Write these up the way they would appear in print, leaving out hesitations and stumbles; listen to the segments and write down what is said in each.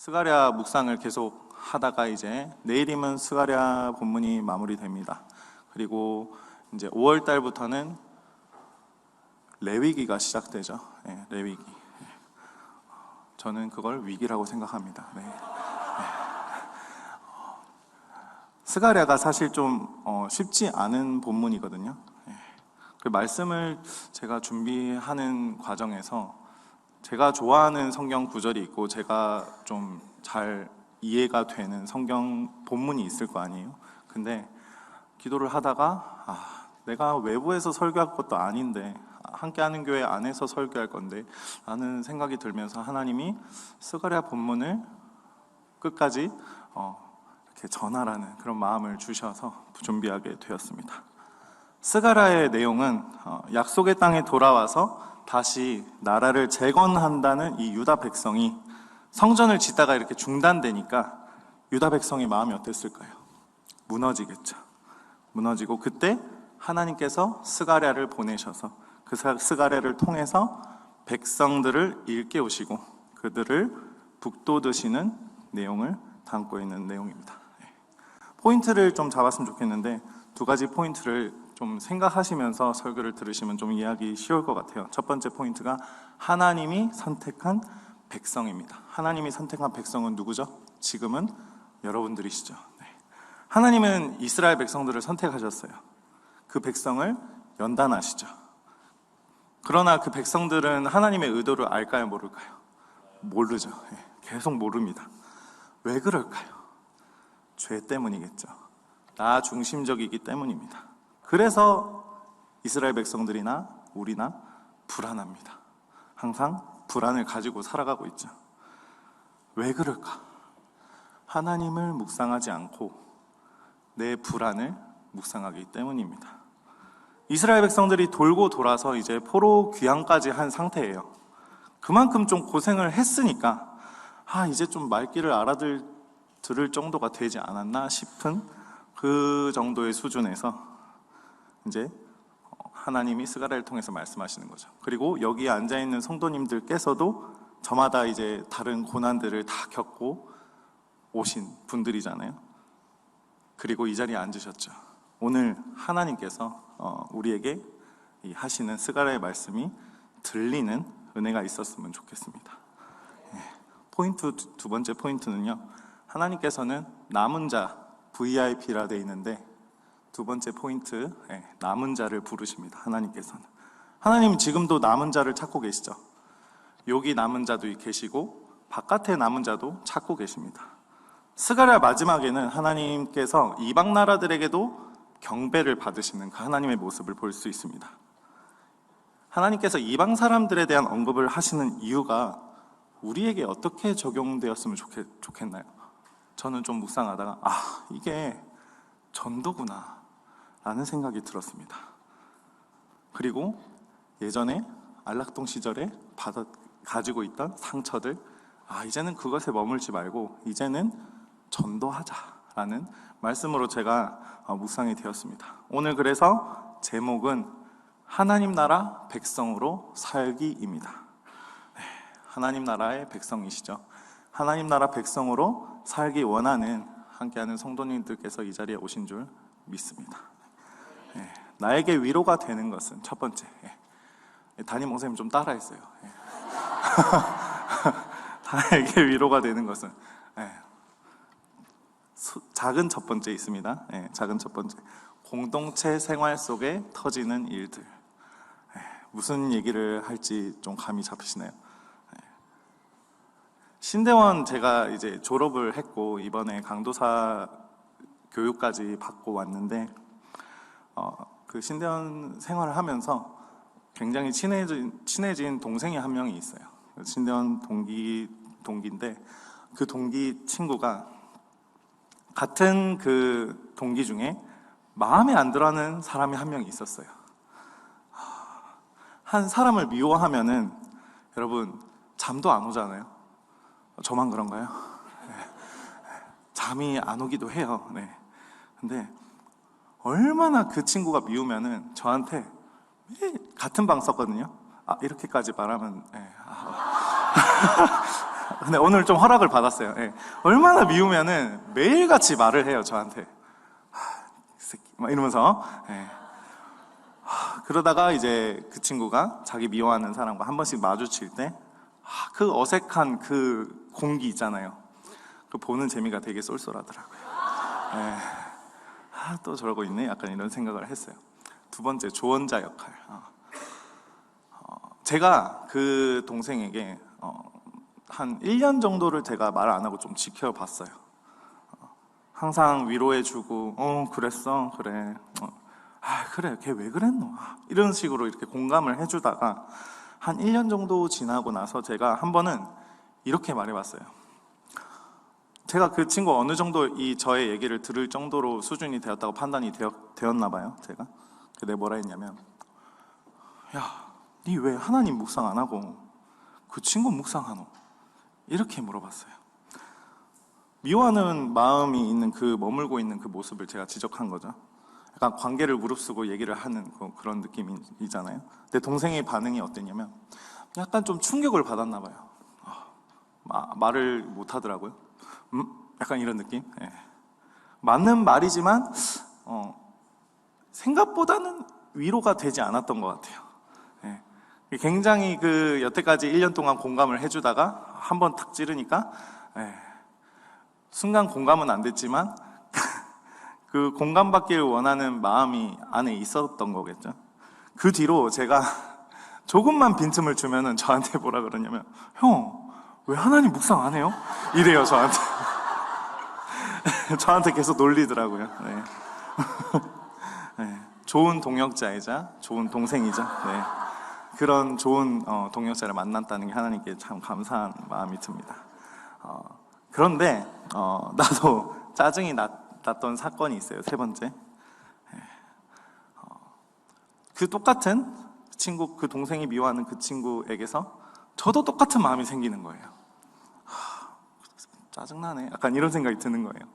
스가랴 묵상을 계속 하다가 이제 내일이면 스가랴 본문이 마무리됩니다. 그리고 이제 5월 달부터는 레위기가 시작되죠. 네, 레위기. 저는 그걸 위기라고 생각합니다. 네. 스가랴가 사실 좀 쉽지 않은 본문이거든요. 그 말씀을 제가 준비하는 과정에서 제가 좋아하는 성경 구절이 있고 제가 좀 잘 이해가 되는 성경 본문이 있을 거 아니에요. 근데 기도를 하다가 내가 외부에서 설교할 것도 아닌데 함께하는 교회 안에서 설교할 건데 라는 생각이 들면서 하나님이 스가랴 본문을 끝까지 이렇게 전하라는 그런 마음을 주셔서 준비하게 되었습니다. 스가랴의 내용은 약속의 땅에 돌아와서 다시 나라를 재건한다는 이 유다 백성이 성전을 짓다가 이렇게 중단되니까 유다 백성의 마음이 어땠을까요? 무너지겠죠. 무너지고 그때 하나님께서 스가랴를 보내셔서 그 스가랴를 통해서 백성들을 일깨우시고 그들을 북돋으시는 내용을 담고 있는 내용입니다. 포인트를 좀 잡았으면 좋겠는데 두 가지 포인트를 좀 생각하시면서 설교를 들으시면 좀 이해하기 쉬울 것 같아요. 첫 번째 포인트가 하나님이 선택한 백성입니다. 하나님이 선택한 백성은 누구죠? 지금은 여러분들이시죠. 네. 하나님은 이스라엘 백성들을 선택하셨어요. 그 백성을 연단하시죠. 그러나 그 백성들은 하나님의 의도를 알까요? 모를까요? 모르죠. 네. 계속 모릅니다. 왜 그럴까요? 죄 때문이겠죠. 나 중심적이기 때문입니다. 그래서 이스라엘 백성들이나 우리나 불안합니다. 항상 불안을 가지고 살아가고 있죠. 왜 그럴까? 하나님을 묵상하지 않고 내 불안을 묵상하기 때문입니다. 이스라엘 백성들이 돌고 돌아서 이제 포로 귀환까지 한 상태예요. 그만큼 좀 고생을 했으니까 이제 좀 말귀를 들을 정도가 되지 않았나 싶은 그 정도의 수준에서 이제 하나님이 스가랴를 통해서 말씀하시는 거죠. 그리고 여기에 앉아있는 성도님들께서도 저마다 이제 다른 고난들을 다 겪고 오신 분들이잖아요. 그리고 이 자리에 앉으셨죠. 오늘 하나님께서 우리에게 하시는 스가랴의 말씀이 들리는 은혜가 있었으면 좋겠습니다. 포인트 두 번째 포인트는요, 하나님께서는 남은 자 VIP라 되어 있는데 두 번째 포인트, 남은 자를 부르십니다. 하나님께서는. 하나님은 지금도 남은 자를 찾고 계시죠. 여기 남은 자도 계시고 바깥에 남은 자도 찾고 계십니다. 스가랴 마지막에는 하나님께서 이방 나라들에게도 경배를 받으시는 그 하나님의 모습을 볼 수 있습니다. 하나님께서 이방 사람들에 대한 언급을 하시는 이유가 우리에게 어떻게 적용되었으면 좋겠나요? 저는 좀 묵상하다가 이게 전도구나 라는 생각이 들었습니다. 그리고 예전에 안락동 시절에 가지고 있던 상처들, 이제는 그것에 머물지 말고 이제는 전도하자라는 말씀으로 제가 묵상이 되었습니다. 오늘 그래서 제목은 하나님 나라 백성으로 살기입니다. 하나님 나라의 백성이시죠. 하나님 나라 백성으로 살기 원하는 함께하는 성도님들께서 이 자리에 오신 줄 믿습니다. 나에게 위로가 되는 것은 첫 번째, 담임 목사님 좀 따라했어요. 나에게 위로가 되는 것은 작은 첫 번째 있습니다. 작은 첫 번째, 공동체 생활 속에 터지는 일들. 무슨 얘기를 할지 좀 감이 잡히시나요? 신대원 제가 이제 졸업을 했고 이번에 강도사 교육까지 받고 왔는데 그 신대원 생활을 하면서 굉장히 친해진 동생이 한 명이 있어요. 신대원 동기인데 그 동기 친구가 같은 그 동기 중에 마음에 안 들어하는 사람이 한 명이 있었어요. 한 사람을 미워하면은 여러분 잠도 안 오잖아요. 저만 그런가요? 잠이 안 오기도 해요. 근데 얼마나 그 친구가 미우면은 저한테 같은 방 썼거든요. 이렇게까지 말하면 근데 오늘 좀 허락을 받았어요. 예. 얼마나 미우면은 매일같이 말을 해요, 저한테. 이 새끼, 막 이러면서. 예. 그러다가 이제 그 친구가 자기 미워하는 사람과 한 번씩 마주칠 때, 그 어색한 그 공기 있잖아요. 그 보는 재미가 되게 쏠쏠하더라고요. 예. 또 저러고 있네? 약간 이런 생각을 했어요. 두 번째, 조언자 역할. 제가 그 동생에게 한 1년 정도를 제가 말 안 하고 좀 지켜봤어요. 항상 위로해주고, 그랬어, 그래. 그래, 걔 왜 그랬노? 이런 식으로 이렇게 공감을 해주다가 한 1년 정도 지나고 나서 제가 한 번은 이렇게 말해봤어요. 제가 그 친구 어느 정도 이 저의 얘기를 들을 정도로 수준이 되었다고 판단이 되었나 봐요, 제가. 근데 뭐라 했냐면, 야, 니 왜 하나님 묵상 안 하고 그 친구 묵상하노? 이렇게 물어봤어요. 미워하는 마음이 있는 그 머물고 있는 그 모습을 제가 지적한 거죠. 약간 관계를 무릅쓰고 얘기를 하는 그런 느낌이잖아요. 근데 동생의 반응이 어땠냐면 약간 좀 충격을 받았나 봐요. 말을 못 하더라고요. 약간 이런 느낌. 예. 맞는 말이지만 생각보다는 위로가 되지 않았던 것 같아요. 예. 굉장히 그 여태까지 1년 동안 공감을 해주다가 한번 탁 찌르니까 순간 공감은 안 됐지만 그 공감받기를 원하는 마음이 안에 있었던 거겠죠. 그 뒤로 제가 조금만 빈틈을 주면은 저한테 뭐라 그러냐면, 형, 왜 하나님 묵상 안 해요? 이래요, 저한테. 저한테 계속 놀리더라고요. 네. 네. 좋은 동역자이자 좋은 동생이죠. 네. 그런 좋은 동역자를 만났다는 게 하나님께 참 감사한 마음이 듭니다. 그런데 나도 짜증이 났던 사건이 있어요. 세 번째. 그 똑같은 친구, 그 동생이 미워하는 그 친구에게서 저도 똑같은 마음이 생기는 거예요. 짜증나네. 약간 이런 생각이 드는 거예요.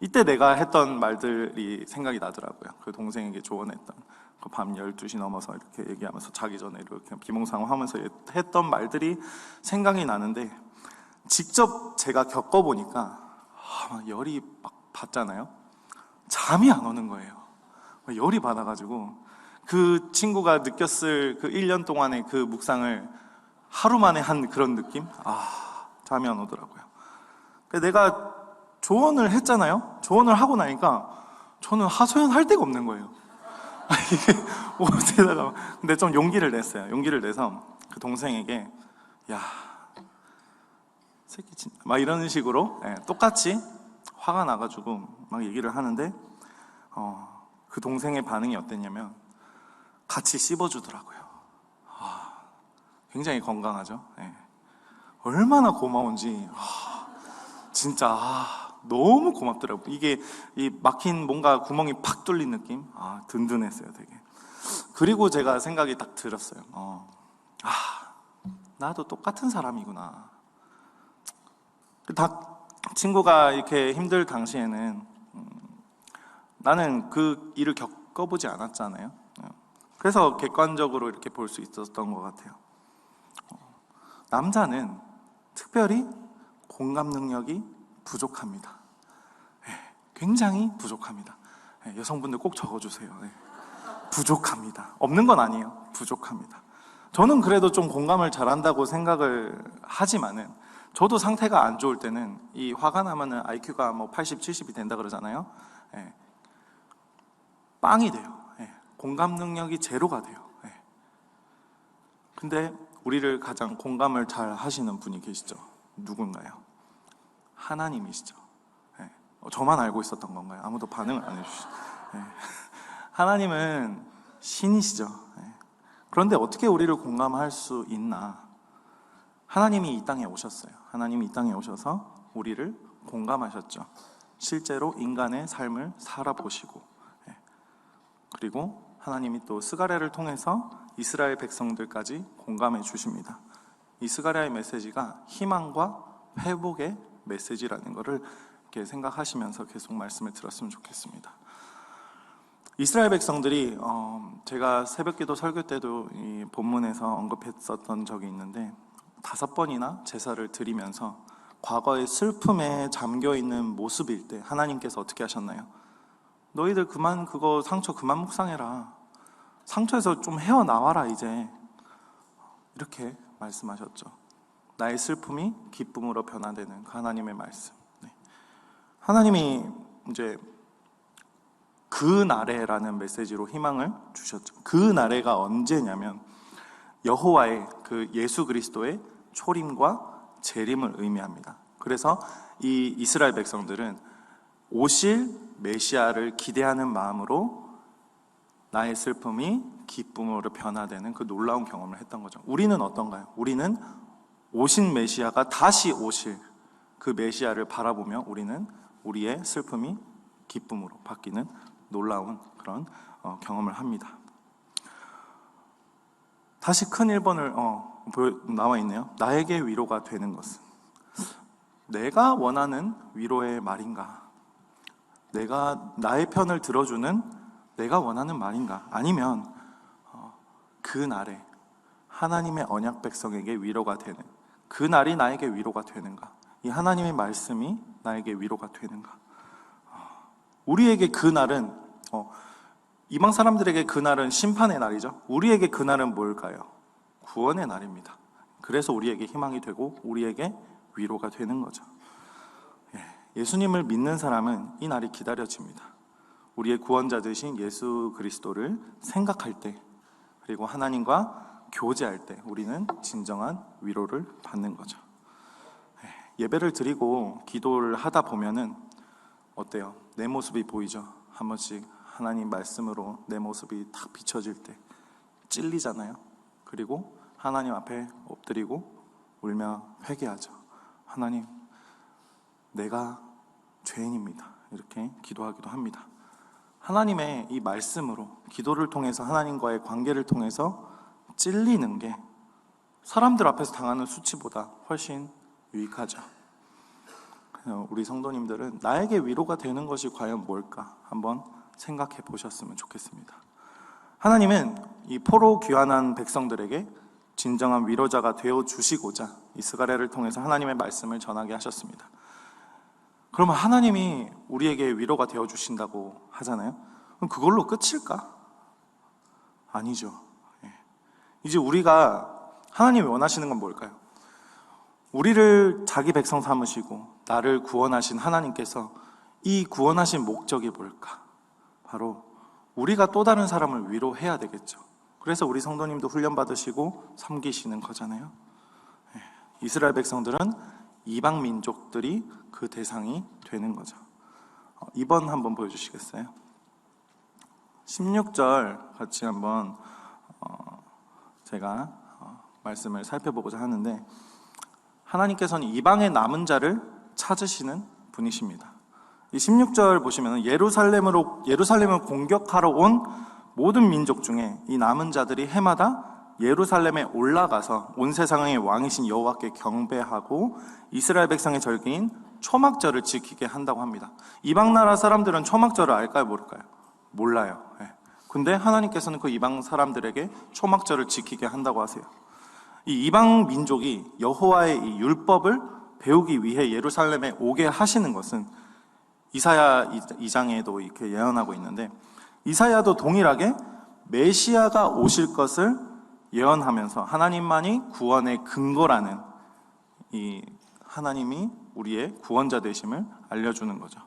이때 내가 했던 말들이 생각이 나더라고요. 그 동생에게 조언했던 그 밤 12시 넘어서 이렇게 얘기하면서 자기 전에 이렇게 비몽사몽하면서 했던 말들이 생각이 나는데, 직접 제가 겪어보니까 막 열이 막 받잖아요. 잠이 안 오는 거예요. 열이 받아가지고 그 친구가 느꼈을 그 1년 동안의 그 묵상을 하루 만에 한 그런 느낌? 잠이 안 오더라고요. 내가 조언을 했잖아요. 조언을 하고 나니까 저는 하소연할 데가 없는 거예요. 이게 어디다가. 근데 좀 용기를 냈어요. 용기를 내서 그 동생에게, 야, 새끼 진짜 막 이런 식으로 똑같이 화가 나가지고 막 얘기를 하는데 그 동생의 반응이 어땠냐면 같이 씹어주더라고요. 굉장히 건강하죠. 얼마나 고마운지 진짜 너무 고맙더라고요. 이게 이 막힌 뭔가 구멍이 팍 뚫린 느낌. 든든했어요, 되게. 그리고 제가 생각이 딱 들었어요. 나도 똑같은 사람이구나. 친구가 이렇게 힘들 당시에는 나는 그 일을 겪어보지 않았잖아요. 그래서 객관적으로 이렇게 볼 수 있었던 것 같아요. 남자는 특별히 공감 능력이 부족합니다. 굉장히 부족합니다. 여성분들 꼭 적어주세요. 부족합니다. 없는 건 아니에요. 부족합니다. 저는 그래도 좀 공감을 잘한다고 생각을 하지만은, 저도 상태가 안 좋을 때는 이 화가 나면은 IQ가 뭐 80, 70이 된다 그러잖아요. 빵이 돼요. 공감 능력이 제로가 돼요. 근데 우리를 가장 공감을 잘 하시는 분이 계시죠. 누군가요? 하나님이시죠. 저만 알고 있었던 건가요? 아무도 반응을 안 해주시죠. 하나님은 신이시죠. 그런데 어떻게 우리를 공감할 수 있나? 하나님이 이 땅에 오셨어요. 하나님이 이 땅에 오셔서 우리를 공감하셨죠. 실제로 인간의 삶을 살아보시고, 그리고 하나님이 또 스가랴를 통해서 이스라엘 백성들까지 공감해 주십니다. 이 스가랴의 메시지가 희망과 회복의 메시지라는 것을 이렇게 생각하시면서 계속 말씀을 들었으면 좋겠습니다. 이스라엘 백성들이 제가 새벽기도 설교 때도 이 본문에서 언급했었던 적이 있는데, 5번이나 제사를 드리면서 과거의 슬픔에 잠겨있는 모습일 때 하나님께서 어떻게 하셨나요? 너희들 그만 그거 상처 그만 묵상해라. 상처에서 좀 헤어나와라 이제. 이렇게 말씀하셨죠. 나의 슬픔이 기쁨으로 변화되는 그 하나님의 말씀. 네. 하나님이 이제 그 날에라는 메시지로 희망을 주셨죠. 그 날에가 언제냐면 여호와의 그 예수 그리스도의 초림과 재림을 의미합니다. 그래서 이 이스라엘 백성들은 오실 메시아를 기대하는 마음으로 나의 슬픔이 기쁨으로 변화되는 그 놀라운 경험을 했던 거죠. 우리는 어떤가요? 우리는 오신 메시아가 다시 오실 그 메시아를 바라보며 우리는 우리의 슬픔이 기쁨으로 바뀌는 놀라운 그런 경험을 합니다. 다시 큰 1번을 나와 있네요. 나에게 위로가 되는 것은 내가 원하는 위로의 말인가? 내가 나의 편을 들어주는 내가 원하는 말인가? 아니면 그 날에 하나님의 언약 백성에게 위로가 되는 그 날이 나에게 위로가 되는가? 이 하나님의 말씀이 나에게 위로가 되는가? 우리에게 그 날은 이방 사람들에게 그 날은 심판의 날이죠. 우리에게 그 날은 뭘까요? 구원의 날입니다. 그래서 우리에게 희망이 되고 우리에게 위로가 되는 거죠. 예수님을 믿는 사람은 이 날이 기다려집니다. 우리의 구원자 되신 예수 그리스도를 생각할 때, 그리고 하나님과 교제할 때 우리는 진정한 위로를 받는 거죠. 예배를 드리고 기도를 하다 보면은 어때요? 내 모습이 보이죠? 한 번씩 하나님 말씀으로 내 모습이 탁 비춰질 때 찔리잖아요. 그리고 하나님 앞에 엎드리고 울며 회개하죠. 하나님, 내가 죄인입니다. 이렇게 기도하기도 합니다. 하나님의 이 말씀으로 기도를 통해서 하나님과의 관계를 통해서 찔리는 게 사람들 앞에서 당하는 수치보다 훨씬 유익하죠. 우리 성도님들은 나에게 위로가 되는 것이 과연 뭘까 한번 생각해 보셨으면 좋겠습니다. 하나님은 이 포로 귀환한 백성들에게 진정한 위로자가 되어 주시고자 이 스가랴를 통해서 하나님의 말씀을 전하게 하셨습니다. 그러면 하나님이 우리에게 위로가 되어 주신다고 하잖아요. 그럼 그걸로 끝일까? 아니죠. 이제 우리가 하나님이 원하시는 건 뭘까요? 우리를 자기 백성 삼으시고 나를 구원하신 하나님께서 이 구원하신 목적이 뭘까? 바로 우리가 또 다른 사람을 위로해야 되겠죠. 그래서 우리 성도님도 훈련받으시고 섬기시는 거잖아요. 이스라엘 백성들은 이방 민족들이 그 대상이 되는 거죠. 2번 한번 보여주시겠어요? 16절 같이 한번 제가 말씀을 살펴보고자 하는데, 하나님께서는 이방의 남은 자를 찾으시는 분이십니다. 이 16절 보시면 예루살렘을 공격하러 온 모든 민족 중에 이 남은 자들이 해마다 예루살렘에 올라가서 온 세상의 왕이신 여호와께 경배하고 이스라엘 백성의 절기인 초막절을 지키게 한다고 합니다. 이방 나라 사람들은 초막절을 알까요, 모를까요? 몰라요. 근데 하나님께서는 그 이방 사람들에게 초막절을 지키게 한다고 하세요. 이 이방 민족이 여호와의 이 율법을 배우기 위해 예루살렘에 오게 하시는 것은 이사야 2장에도 이렇게 예언하고 있는데, 이사야도 동일하게 메시아가 오실 것을 예언하면서 하나님만이 구원의 근거라는 이 하나님이 우리의 구원자 되심을 알려주는 거죠.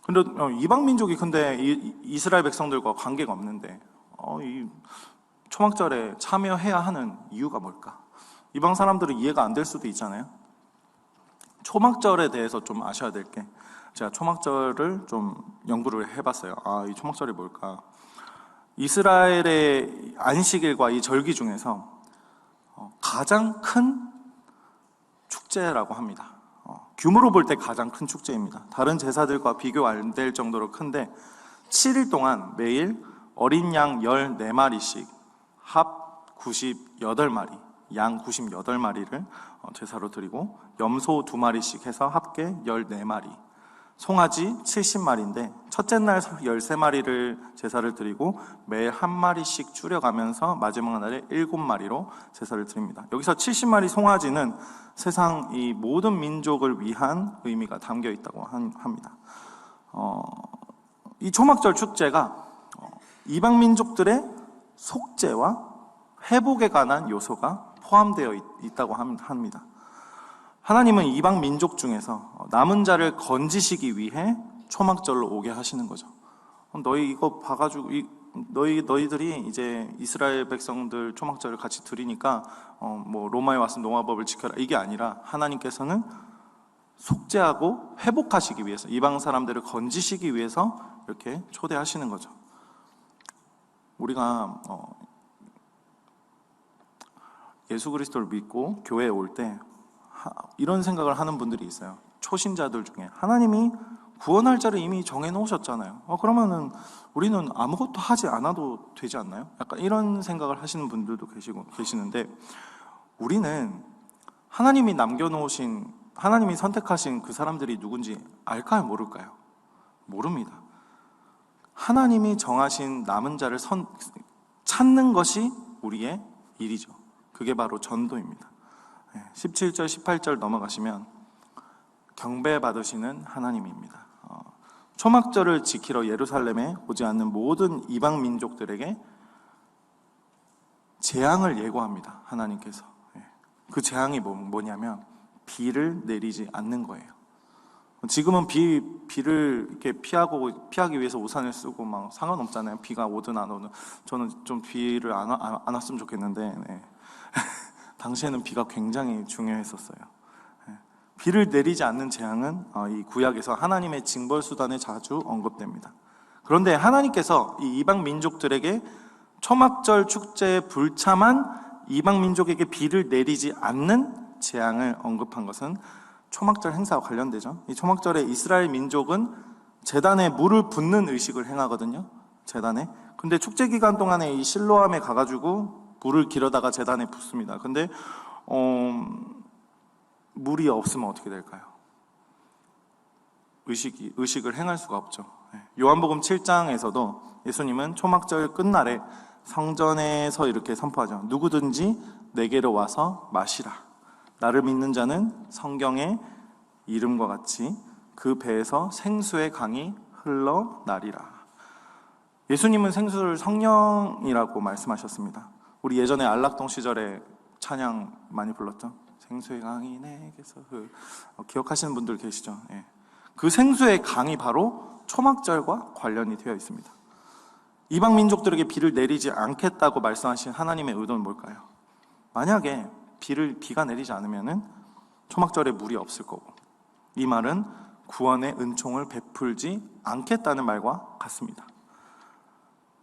근데 이방 민족이 근데 이스라엘 백성들과 관계가 없는데 이 초막절에 참여해야 하는 이유가 뭘까? 이방 사람들은 이해가 안 될 수도 있잖아요. 초막절에 대해서 좀 아셔야 될 게, 제가 초막절을 좀 연구를 해봤어요. 이 초막절이 뭘까? 이스라엘의 안식일과 이 절기 중에서 가장 큰 축제라고 합니다. 규모로 볼 때 가장 큰 축제입니다. 다른 제사들과 비교 안 될 정도로 큰데 7일 동안 매일 어린 양 14마리씩 합 98마리, 양 98마리를 제사로 드리고 염소 2마리씩 해서 합계 14마리, 송아지 70마리인데 첫째 날 13마리를 제사를 드리고 매일 한 마리씩 줄여가면서 마지막 날에 7마리로 제사를 드립니다. 여기서 70마리 송아지는 세상 이 모든 민족을 위한 의미가 담겨 있다고 합니다. 이 초막절 축제가 이방 민족들의 속죄와 회복에 관한 요소가 포함되어 있다고 합니다. 하나님은 이방 민족 중에서 남은 자를 건지시기 위해 초막절로 오게 하시는 거죠. 너희 이거 봐가지고 너희들이 이제 이스라엘 백성들 초막절을 같이 드리니까 뭐 로마에 왔으면 노마법을 지켜라, 이게 아니라 하나님께서는 속죄하고 회복하시기 위해서, 이방 사람들을 건지시기 위해서 이렇게 초대하시는 거죠. 우리가 예수 그리스도를 믿고 교회에 올 때 이런 생각을 하는 분들이 있어요. 초신자들 중에 계시님이 구원할 자를 이미 정해놓으셨잖아요. 그러면은 우리는 아무것도 하지 않아도 되지 않나요? 약간 이런 생각을 하시는 분들도 계시는데, 우리는 하나님이 남겨놓으신, 하나님이 선택하신 그 사람들이 누군지 알까요? 모를까요? 모릅니다. 하나님이 정하신 남은 자를 찾는 것이 우리의 일이죠. 그게 바로 전도입니다. 17절, 18절 넘어가시면 경배받으시는 하나님입니다. 초막절을 지키러 예루살렘에 오지 않는 모든 이방 민족들에게 재앙을 예고합니다. 하나님께서. 그 재앙이 뭐냐면 비를 내리지 않는 거예요. 지금은 비를 이렇게 피하기 위해서 우산을 쓰고 막 상관없잖아요. 비가 오든 안 오든. 저는 좀 비를 안 왔으면 좋겠는데, 네. 당시에는 비가 굉장히 중요했었어요. 비를 내리지 않는 재앙은 이 구약에서 하나님의 징벌 수단에 자주 언급됩니다. 그런데 하나님께서 이 이방 민족들에게 초막절 축제에 불참한 이방 민족에게 비를 내리지 않는 재앙을 언급한 것은 초막절 행사와 관련되죠. 이 초막절에 이스라엘 민족은 제단에 물을 붓는 의식을 행하거든요. 제단에. 근데 축제 기간 동안에 이 실로암에 가가지고 물을 길어다가 제단에 붓습니다. 근데 물이 없으면 어떻게 될까요? 의식을 행할 수가 없죠. 요한복음 7장에서도 예수님은 초막절 끝날에 성전에서 이렇게 선포하죠. 누구든지 내게로 와서 마시라. 나를 믿는 자는 성경의 이름과 같이 그 배에서 생수의 강이 흘러나리라. 예수님은 생수를 성령이라고 말씀하셨습니다. 우리 예전에 안락동 시절에 찬양 많이 불렀죠. 생수의 강이 내게서 기억하시는 분들 계시죠? 예. 그 생수의 강이 바로 초막절과 관련이 되어 있습니다. 이방 민족들에게 비를 내리지 않겠다고 말씀하신 하나님의 의도는 뭘까요? 만약에 비가 내리지 않으면은 초막절에 물이 없을 거고, 이 말은 구원의 은총을 베풀지 않겠다는 말과 같습니다.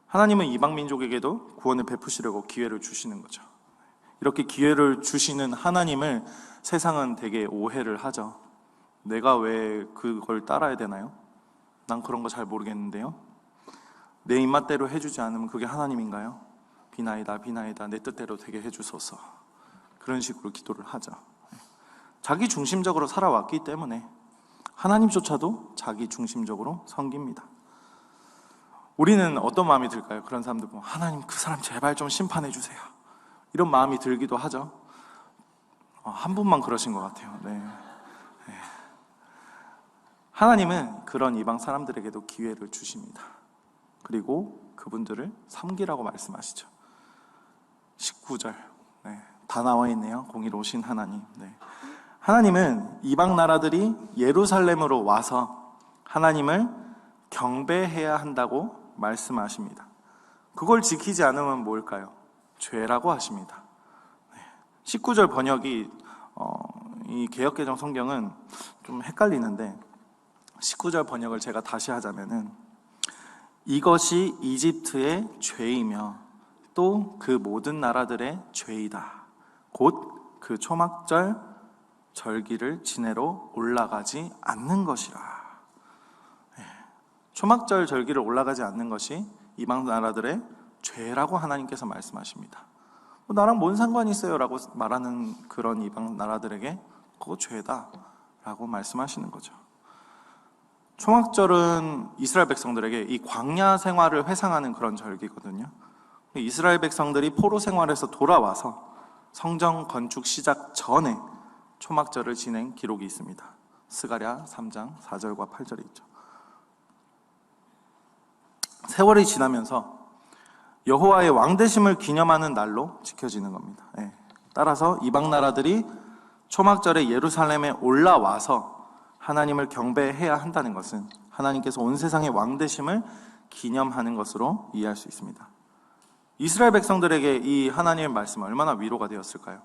하나님은 이방 민족에게도 구원을 베푸시려고 기회를 주시는 거죠. 이렇게 기회를 주시는 하나님을 세상은 되게 오해를 하죠. 내가 왜 그걸 따라야 되나요? 난 그런 거 잘 모르겠는데요. 내 입맛대로 해주지 않으면 그게 하나님인가요? 비나이다 비나이다 내 뜻대로 되게 해주소서. 그런 식으로 기도를 하죠. 자기 중심적으로 살아왔기 때문에 하나님조차도 자기 중심적으로 섬깁니다. 우리는 어떤 마음이 들까요? 그런 사람들 보면 하나님 그 사람 제발 좀 심판해 주세요. 이런 마음이 들기도 하죠. 한 분만 그러신 것 같아요. 네. 하나님은 그런 이방 사람들에게도 기회를 주십니다. 그리고 그분들을 섬기라고 말씀하시죠. 19절 다 나와 있네요. 공의로우신 하나님. 하나님은 이방 나라들이 예루살렘으로 와서 하나님을 경배해야 한다고 말씀하십니다. 그걸 지키지 않으면 뭘까요? 죄라고 하십니다. 19절 번역이 이 개역개정 성경은 좀 헷갈리는데 19절 번역을 제가 다시 하자면은 이것이 이집트의 죄이며 또 그 모든 나라들의 죄이다. 곧 그 초막절 절기를 지내러 올라가지 않는 것이라. 초막절 절기를 올라가지 않는 것이 이방 나라들의 죄라고 하나님께서 말씀하십니다. 나랑 뭔 상관이 있어요? 라고 말하는 그런 이방 나라들에게 그거 죄다 라고 말씀하시는 거죠. 초막절은 이스라엘 백성들에게 이 광야 생활을 회상하는 그런 절기거든요. 이스라엘 백성들이 포로 생활에서 돌아와서 성전 건축 시작 전에 초막절을 지낸 기록이 있습니다. 스가랴 3장 4절과 8절에 있죠. 세월이 지나면서 여호와의 왕되심을 기념하는 날로 지켜지는 겁니다. 따라서 이방 나라들이 초막절에 예루살렘에 올라와서 하나님을 경배해야 한다는 것은 하나님께서 온 세상의 왕되심을 기념하는 것으로 이해할 수 있습니다. 이스라엘 백성들에게 이 하나님의 말씀은 얼마나 위로가 되었을까요?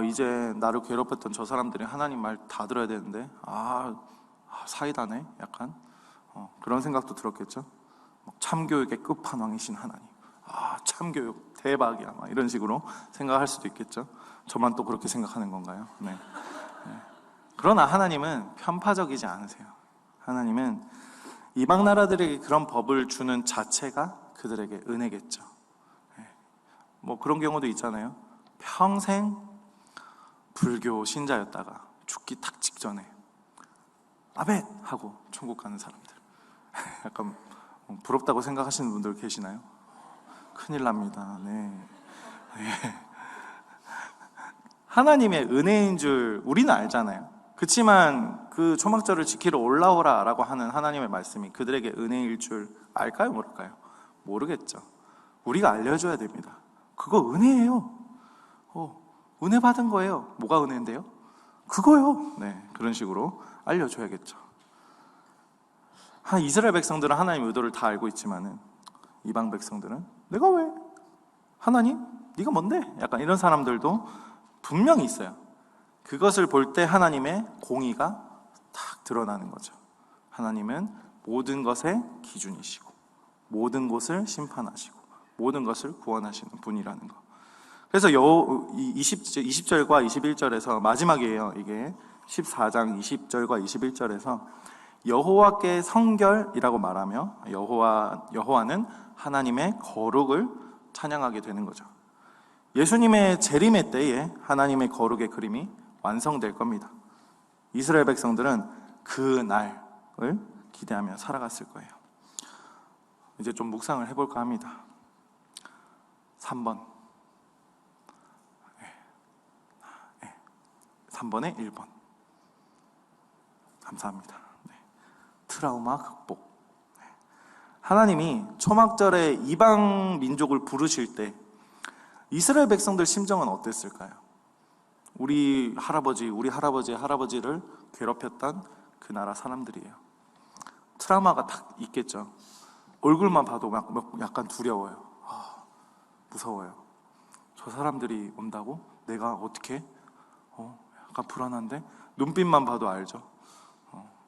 이제 나를 괴롭혔던 저 사람들이 하나님 말 다 들어야 되는데 사이다네 약간 그런 생각도 들었겠죠. 참교육의 끝판왕이신 하나님, 참교육 대박이야 막 이런 식으로 생각할 수도 있겠죠. 저만 또 그렇게 생각하는 건가요? 네. 그러나 하나님은 편파적이지 않으세요. 하나님은 이방 나라들에게 그런 법을 주는 자체가 그들에게 은혜겠죠. 뭐 그런 경우도 있잖아요. 평생 불교 신자였다가 죽기 딱 직전에 아멘 하고 천국 가는 사람들 약간 부럽다고 생각하시는 분들 계시나요? 큰일 납니다. 네. 하나님의 은혜인 줄 우리는 알잖아요. 그렇지만 그 초막절을 지키러 올라오라 라고 하는 하나님의 말씀이 그들에게 은혜일 줄 알까요? 모를까요? 모르겠죠. 우리가 알려줘야 됩니다. 그거 은혜예요. 은혜 받은 거예요. 뭐가 은혜인데요? 그거요. 네, 그런 식으로 알려줘야겠죠. 이스라엘 백성들은 하나님의 의도를 다 알고 있지만은 이방 백성들은 내가 왜? 하나님? 네가 뭔데? 약간 이런 사람들도 분명히 있어요. 그것을 볼 때 하나님의 공의가 딱 드러나는 거죠. 하나님은 모든 것의 기준이시고 모든 것을 심판하시고 모든 것을 구원하시는 분이라는 거. 그래서 20절과 21절에서 마지막이에요. 이게 14장 20절과 21절에서 여호와께 성결이라고 말하며 여호와는 하나님의 거룩을 찬양하게 되는 거죠. 예수님의 재림의 때에 하나님의 거룩의 그림이 완성될 겁니다. 이스라엘 백성들은 그 날을 기대하며 살아갔을 거예요. 이제 좀 묵상을 해볼까 합니다. 3번 3번에 1번 감사합니다. 트라우마 극복. 하나님이 초막절에 이방 민족을 부르실 때 이스라엘 백성들 심정은 어땠을까요? 우리 할아버지의 할아버지를 괴롭혔던 그 나라 사람들이에요. 트라우마가 딱 있겠죠. 얼굴만 봐도 약간 두려워요. 무서워요. 저 사람들이 온다고? 내가 어떻게? 약간 불안한데? 눈빛만 봐도 알죠.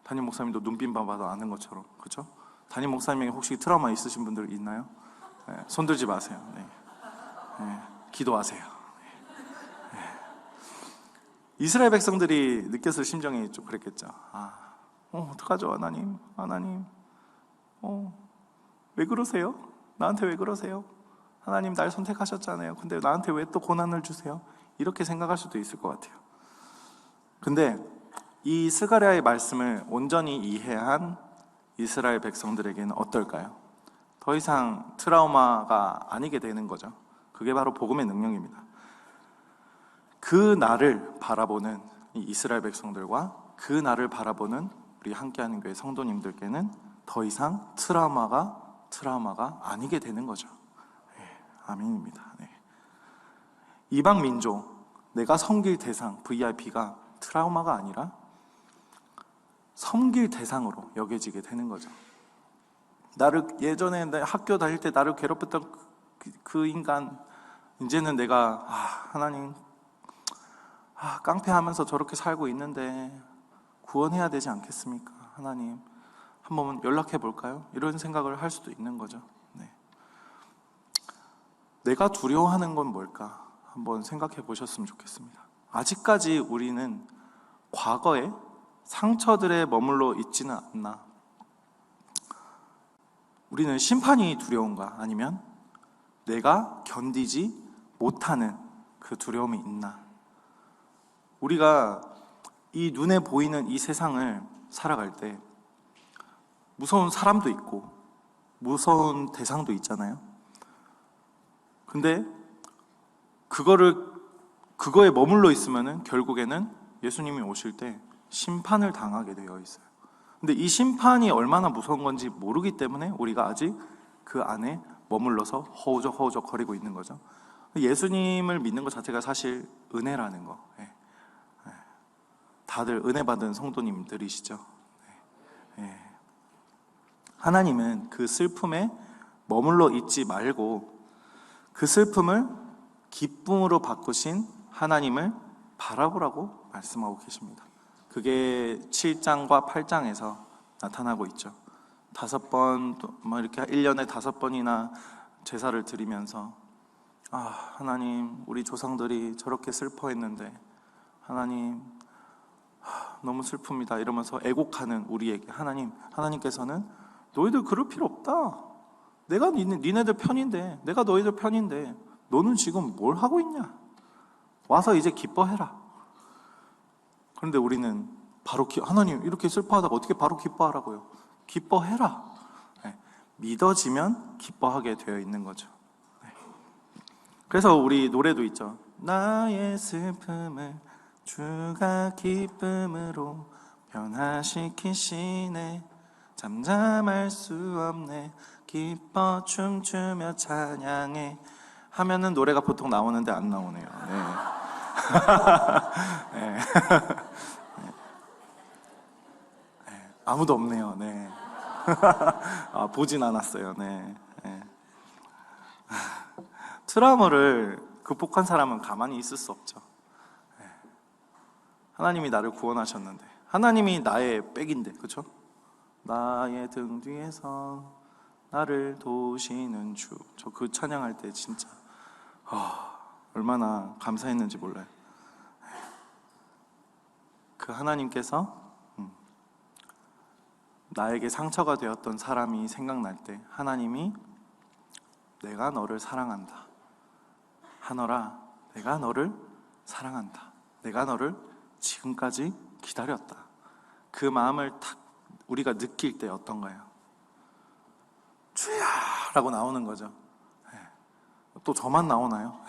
담임 목사님도 눈빛만 봐도 아는 것처럼, 그렇죠? 담임 목사님에게 혹시 트라우마 있으신 분들 있나요? 네, 손들지 마세요. 네, 기도하세요. 네. 이스라엘 백성들이 느꼈을 심정이 좀 그랬겠죠. 어떡하죠, 하나님? 왜 그러세요? 나한테 왜 그러세요? 하나님 날 선택하셨잖아요. 근데 나한테 왜 또 고난을 주세요? 이렇게 생각할 수도 있을 것 같아요. 근데 이 스가랴의 말씀을 온전히 이해한 이스라엘 백성들에게는 어떨까요? 더 이상 트라우마가 아니게 되는 거죠. 그게 바로 복음의 능력입니다. 그 날을 바라보는 이 이스라엘 백성들과 그 날을 바라보는 우리 함께하는 교회 성도님들께는 더 이상 트라우마가 아니게 되는 거죠. 아멘입니다. 이방 민족, 내가 섬길 대상, VIP가 트라우마가 아니라 섬길 대상으로 여겨지게 되는 거죠. 예전에 학교 다닐 때 나를 괴롭혔던 그 인간, 이제는 내가 하나님 깡패하면서 저렇게 살고 있는데 구원해야 되지 않겠습니까? 하나님 한번 연락해 볼까요? 이런 생각을 할 수도 있는 거죠. 내가 두려워하는 건 뭘까? 한번 생각해 보셨으면 좋겠습니다. 아직까지 우리는 과거의 상처들에 머물러 있지는 않나? 우리는 심판이 두려운가? 아니면 내가 견디지 못하는 그 두려움이 있나? 우리가 이 눈에 보이는 이 세상을 살아갈 때 무서운 사람도 있고 무서운 대상도 있잖아요. 근데 그거에 머물러 있으면은 결국에는 예수님이 오실 때 심판을 당하게 되어 있어요. 근데 이 심판이 얼마나 무서운 건지 모르기 때문에 우리가 아직 그 안에 머물러서 허우적허우적 거리고 있는 거죠. 예수님을 믿는 것 자체가 사실 은혜라는 거. 다들 은혜 받은 성도님들이시죠. 하나님은 그 슬픔에 머물러 있지 말고 그 슬픔을 기쁨으로 바꾸신 하나님을 바라보라고 말씀하고 계십니다. 그게 7장과 8장에서 나타나고 있죠. 5번, 이렇게 1년에 5번이나 제사를 드리면서 하나님, 우리 조상들이 저렇게 슬퍼했는데 하나님, 너무 슬픕니다. 이러면서 애곡하는 우리에게 하나님께서는 너희들 그럴 필요 없다. 내가 니네들 편인데, 내가 너희들 편인데 너는 지금 뭘 하고 있냐? 와서 이제 기뻐해라. 그런데 우리는 바로 하나님 이렇게 슬퍼하다가 어떻게 바로 기뻐하라고요? 기뻐해라. 믿어지면 기뻐하게 되어 있는 거죠. 그래서 우리 노래도 있죠. 나의 슬픔을 주가 기쁨으로 변화시키시네. 잠잠할 수 없네. 기뻐 춤추며 찬양해. 하면은 노래가 보통 나오는데 안 나오네요. 네. 아무도 없네요. 네. 보진 않았어요. 네. 트라우마를 극복한 사람은 가만히 있을 수 없죠. 하나님이 나를 구원하셨는데, 하나님이 나의 백인데, 그렇죠? 나의 등 뒤에서 나를 도우시는 주. 저 그 찬양할 때 진짜 얼마나 감사했는지 몰라요. 그 하나님께서 나에게 상처가 되었던 사람이 생각날 때 하나님이 내가 너를 사랑한다. 하너라, 내가 너를 사랑한다. 내가 너를 지금까지 기다렸다. 그 마음을 탁 우리가 느낄 때 어떤가요? 주야! 라고 나오는 거죠. 또 저만 나오나요?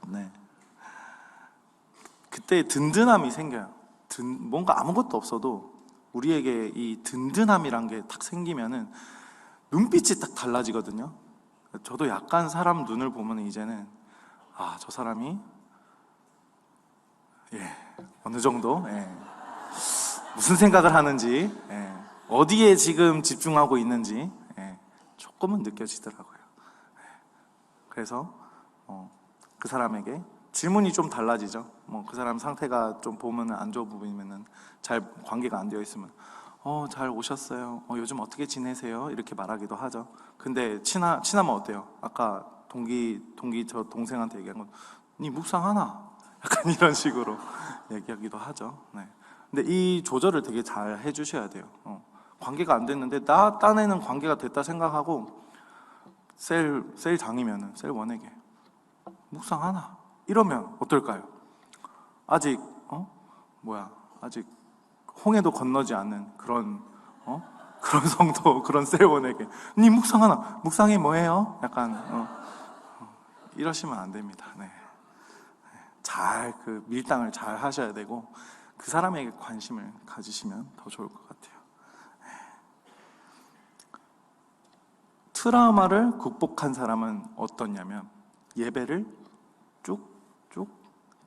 네. 그때 든든함이 생겨요. 뭔가 아무것도 없어도 우리에게 이 든든함이란 게 딱 생기면은 눈빛이 딱 달라지거든요. 저도 약간 사람 눈을 보면 이제는 저 사람이 어느 정도 무슨 생각을 하는지 어디에 지금 집중하고 있는지 조금은 느껴지더라고요. 그래서 그 사람에게 질문이 좀 달라지죠. 그 사람 상태가 좀 보면 안 좋은 부분이면은 잘 관계가 안 되어 있으면 잘 오셨어요. 요즘 어떻게 지내세요? 이렇게 말하기도 하죠. 근데 친하면 어때요? 아까 동기 저 동생한테 얘기한 건 니 묵상하나? 약간 이런 식으로 얘기하기도 하죠. 네. 근데 이 조절을 되게 잘 해주셔야 돼요. 관계가 안 됐는데 딴에는 관계가 됐다 생각하고 셀장이면은 셀원에게 묵상하나? 이러면 어떨까요? 아직 아직 홍해도 건너지 않는 그런 성도, 그런 셀원에게 니 묵상하나? 묵상이 뭐예요? 약간 이러시면 안 됩니다. 네. 잘 그 밀당을 잘 하셔야 되고 그 사람에게 관심을 가지시면 더 좋을 것 같아요. 트라우마를 극복한 사람은 어떠냐면 예배를 쭉쭉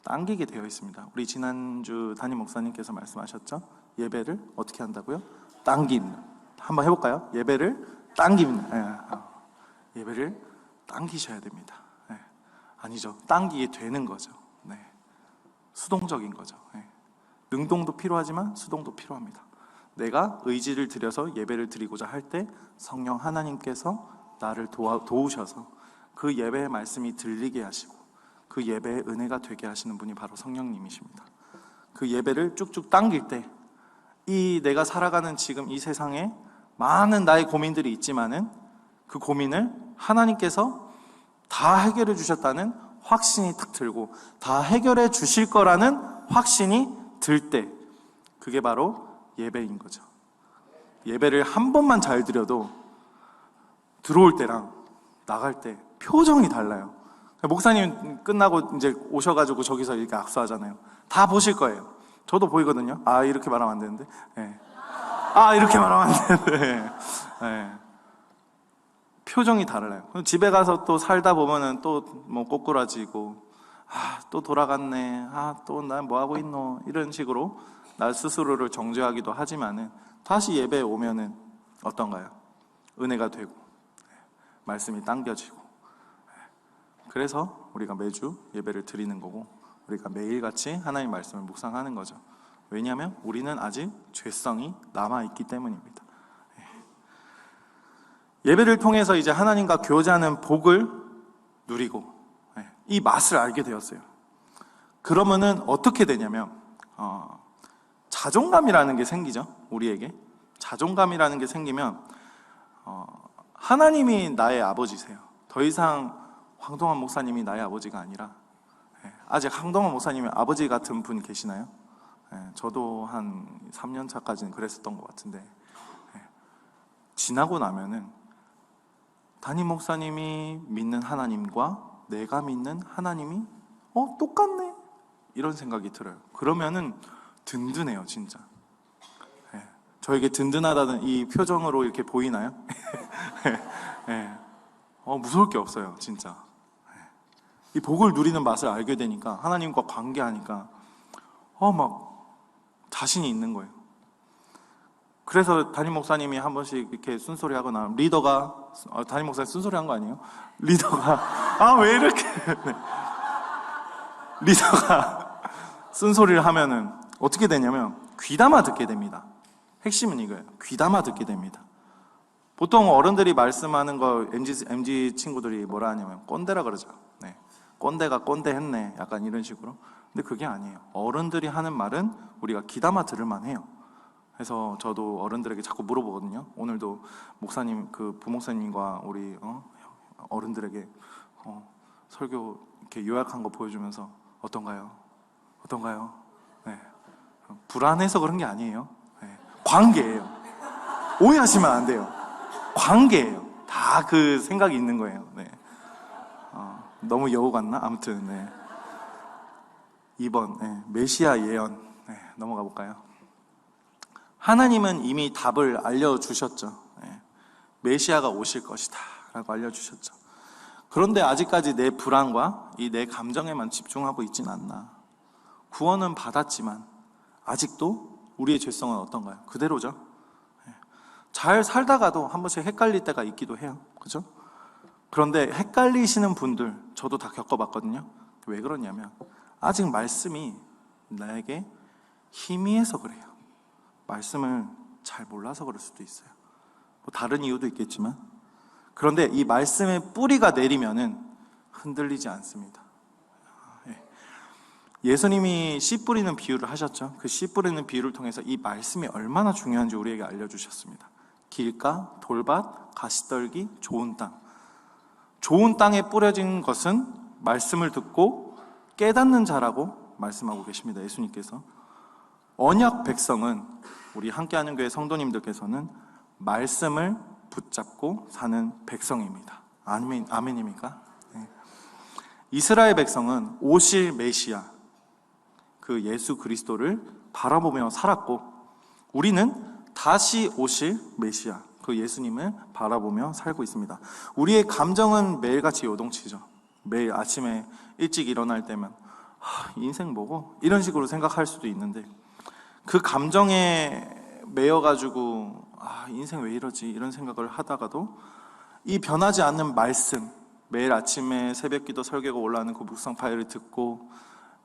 당기게 되어 있습니다. 우리 지난주 담임 목사님께서 말씀하셨죠? 예배를 어떻게 한다고요? 당김. 한번 해볼까요? 예배를 당깁니다. 예배를 당기셔야 됩니다. 아니죠. 당기게 되는 거죠. 수동적인 거죠. 능동도 필요하지만 수동도 필요합니다. 내가 의지를 들여서 예배를 드리고자 할 때 성령 하나님께서 나를 도우셔서 그 예배의 말씀이 들리게 하시고 그 예배의 은혜가 되게 하시는 분이 바로 성령님이십니다. 그 예배를 쭉쭉 당길 때 이 내가 살아가는 지금 이 세상에 많은 나의 고민들이 있지만은 그 고민을 하나님께서 다 해결해 주셨다는 확신이 딱 들고 다 해결해 주실 거라는 확신이 들 때 그게 바로 예배인 거죠. 예배를 한 번만 잘 드려도 들어올 때랑 나갈 때 표정이 달라요. 목사님 끝나고 이제 오셔가지고 저기서 이렇게 악수하잖아요. 다 보실 거예요. 저도 보이거든요. 아, 이렇게 말하면 안 되는데. 네. 아, 이렇게 말하면 안 되는데. 네. 표정이 달라요. 집에 가서 또 살다 보면은 또 뭐 꼬꾸라지고, 아, 또 돌아갔네. 아, 또 난 뭐 하고 있노? 이런 식으로 나 스스로를 정죄하기도 하지만은 다시 예배에 오면은 어떤가요? 은혜가 되고, 말씀이 당겨지고. 그래서 우리가 매주 예배를 드리는 거고, 우리가 매일같이 하나님 말씀을 묵상하는 거죠. 왜냐하면 우리는 아직 죄성이 남아있기 때문입니다. 예배를 통해서 이제 하나님과 교제하는 복을 누리고 이 맛을 알게 되었어요. 그러면은 어떻게 되냐면 자존감이라는 게 생기죠. 우리에게 자존감이라는 게 생기면 하나님이 나의 아버지세요. 더 이상 황동환 목사님이 나의 아버지가 아니라, 아직 황동환 목사님의 아버지 같은 분 계시나요? 저도 한 3년 차까지는 그랬었던 것 같은데, 지나고 나면은 담임 목사님이 믿는 하나님과 내가 믿는 하나님이 똑같네, 이런 생각이 들어요. 그러면은 든든해요, 진짜. 저에게 든든하다는 이 표정으로 이렇게 보이나요? 무서울 게 없어요, 진짜. 이 복을 누리는 맛을 알게 되니까, 하나님과 관계하니까 막 자신이 있는 거예요. 그래서 담임 목사님이 한 번씩 이렇게 쓴소리 하거나, 리더가, 담임 목사님 쓴소리 한 거 아니에요? 리더가 왜 이렇게 네. 리더가 쓴소리를 하면은 어떻게 되냐면 귀담아 듣게 됩니다. 핵심은 이거예요. 귀담아 듣게 됩니다. 보통 어른들이 말씀하는 거 MZ 친구들이 뭐라 하냐면 꼰대라 그러죠. 네. 꼰대가 꼰대했네, 약간 이런 식으로. 근데 그게 아니에요. 어른들이 하는 말은 우리가 귀담아 들을 만해요. 그래서 저도 어른들에게 자꾸 물어보거든요. 오늘도 목사님, 그 부목사님과 우리 어른들에게 설교 이렇게 요약한 거 보여주면서 어떤가요? 네. 불안해서 그런 게 아니에요. 네. 관계예요. 오해하시면 안 돼요. 관계예요. 다 그 생각이 있는 거예요. 네. 너무 여우 같나? 아무튼 네. 2번 메시아 예언 넘어가 볼까요? 하나님은 이미 답을 알려주셨죠. 메시아가 오실 것이다 라고 알려주셨죠. 그런데 아직까지 내 불안과 이 내 감정에만 집중하고 있진 않나. 구원은 받았지만 아직도 우리의 죄성은 어떤가요? 그대로죠. 잘 살다가도 한 번씩 헷갈릴 때가 있기도 해요. 그죠? 그런데 헷갈리시는 분들 저도 다 겪어봤거든요. 왜 그러냐면 아직 말씀이 나에게 희미해서 그래요. 말씀을 잘 몰라서 그럴 수도 있어요. 뭐 다른 이유도 있겠지만, 그런데 이 말씀의 뿌리가 내리면은 흔들리지 않습니다. 예수님이 씨 뿌리는 비유를 하셨죠. 그 씨 뿌리는 비유를 통해서 이 말씀이 얼마나 중요한지 우리에게 알려주셨습니다. 길가, 돌밭, 가시떨기, 좋은 땅. 좋은 땅에 뿌려진 것은 말씀을 듣고 깨닫는 자라고 말씀하고 계십니다. 예수님께서. 언약 백성은, 우리 함께하는 교회 성도님들께서는 말씀을 붙잡고 사는 백성입니다. 아멘입니까? 네. 이스라엘 백성은 오실 메시아, 그 예수 그리스도를 바라보며 살았고, 우리는 다시 오실 메시아, 그 예수님을 바라보며 살고 있습니다. 우리의 감정은 매일같이 요동치죠. 매일 아침에 일찍 일어날 때면 인생 뭐고? 이런 식으로 생각할 수도 있는데, 그 감정에 매여가지고 인생 왜 이러지? 이런 생각을 하다가도 이 변하지 않는 말씀, 매일 아침에 새벽기도 설교가 올라오는 그 묵상 파일을 듣고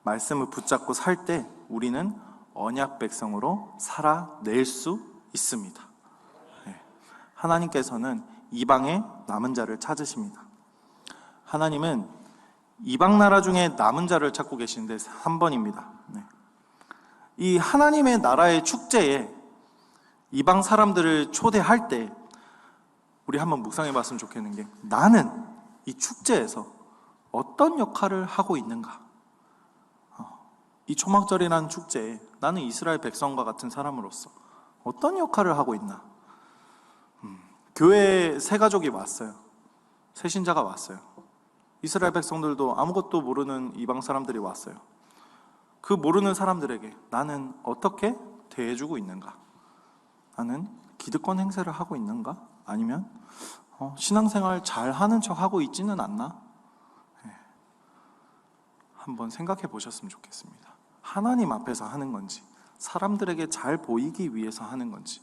말씀을 붙잡고 살 때 우리는 언약 백성으로 살아낼 수 있습니다. 하나님께서는 이방의 남은 자를 찾으십니다. 하나님은 이방 나라 중에 남은 자를 찾고 계시는데 3번입니다. 이 하나님의 나라의 축제에 이방 사람들을 초대할 때 우리 한번 묵상해 봤으면 좋겠는 게, 나는 이 축제에서 어떤 역할을 하고 있는가? 이 초막절이라는 축제에 나는 이스라엘 백성과 같은 사람으로서 어떤 역할을 하고 있나? 교회에 새 가족이 왔어요. 새 신자가 왔어요. 이스라엘 백성들도 아무것도 모르는 이방 사람들이 왔어요. 그 모르는 사람들에게 나는 어떻게 대해주고 있는가? 나는 기득권 행세를 하고 있는가? 아니면 신앙생활 잘 하는 척 하고 있지는 않나? 한번 생각해 보셨으면 좋겠습니다. 하나님 앞에서 하는 건지, 사람들에게 잘 보이기 위해서 하는 건지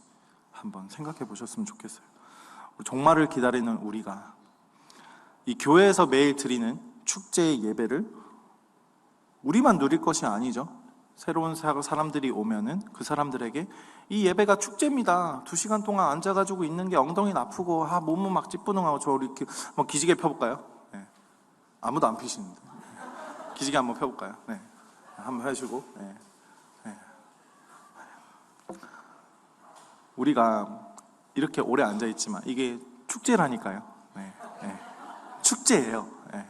한번 생각해 보셨으면 좋겠어요. 종말을 기다리는 우리가 이 교회에서 매일 드리는 축제의 예배를 우리만 누릴 것이 아니죠. 새로운 사람들이 오면은 그 사람들에게 이 예배가 축제입니다. 2시간 동안 앉아가지고 있는 게 엉덩이 아프고 몸은 막 찌뿌둥하고 저 이렇게 뭐 기지개 펴볼까요? 네. 아무도 안 피시는데 기지개 한번 펴볼까요? 네. 한번 해주고. 네. 네. 우리가 이렇게 오래 앉아 있지만 이게 축제라니까요. 네. 네. 축제예요. 네.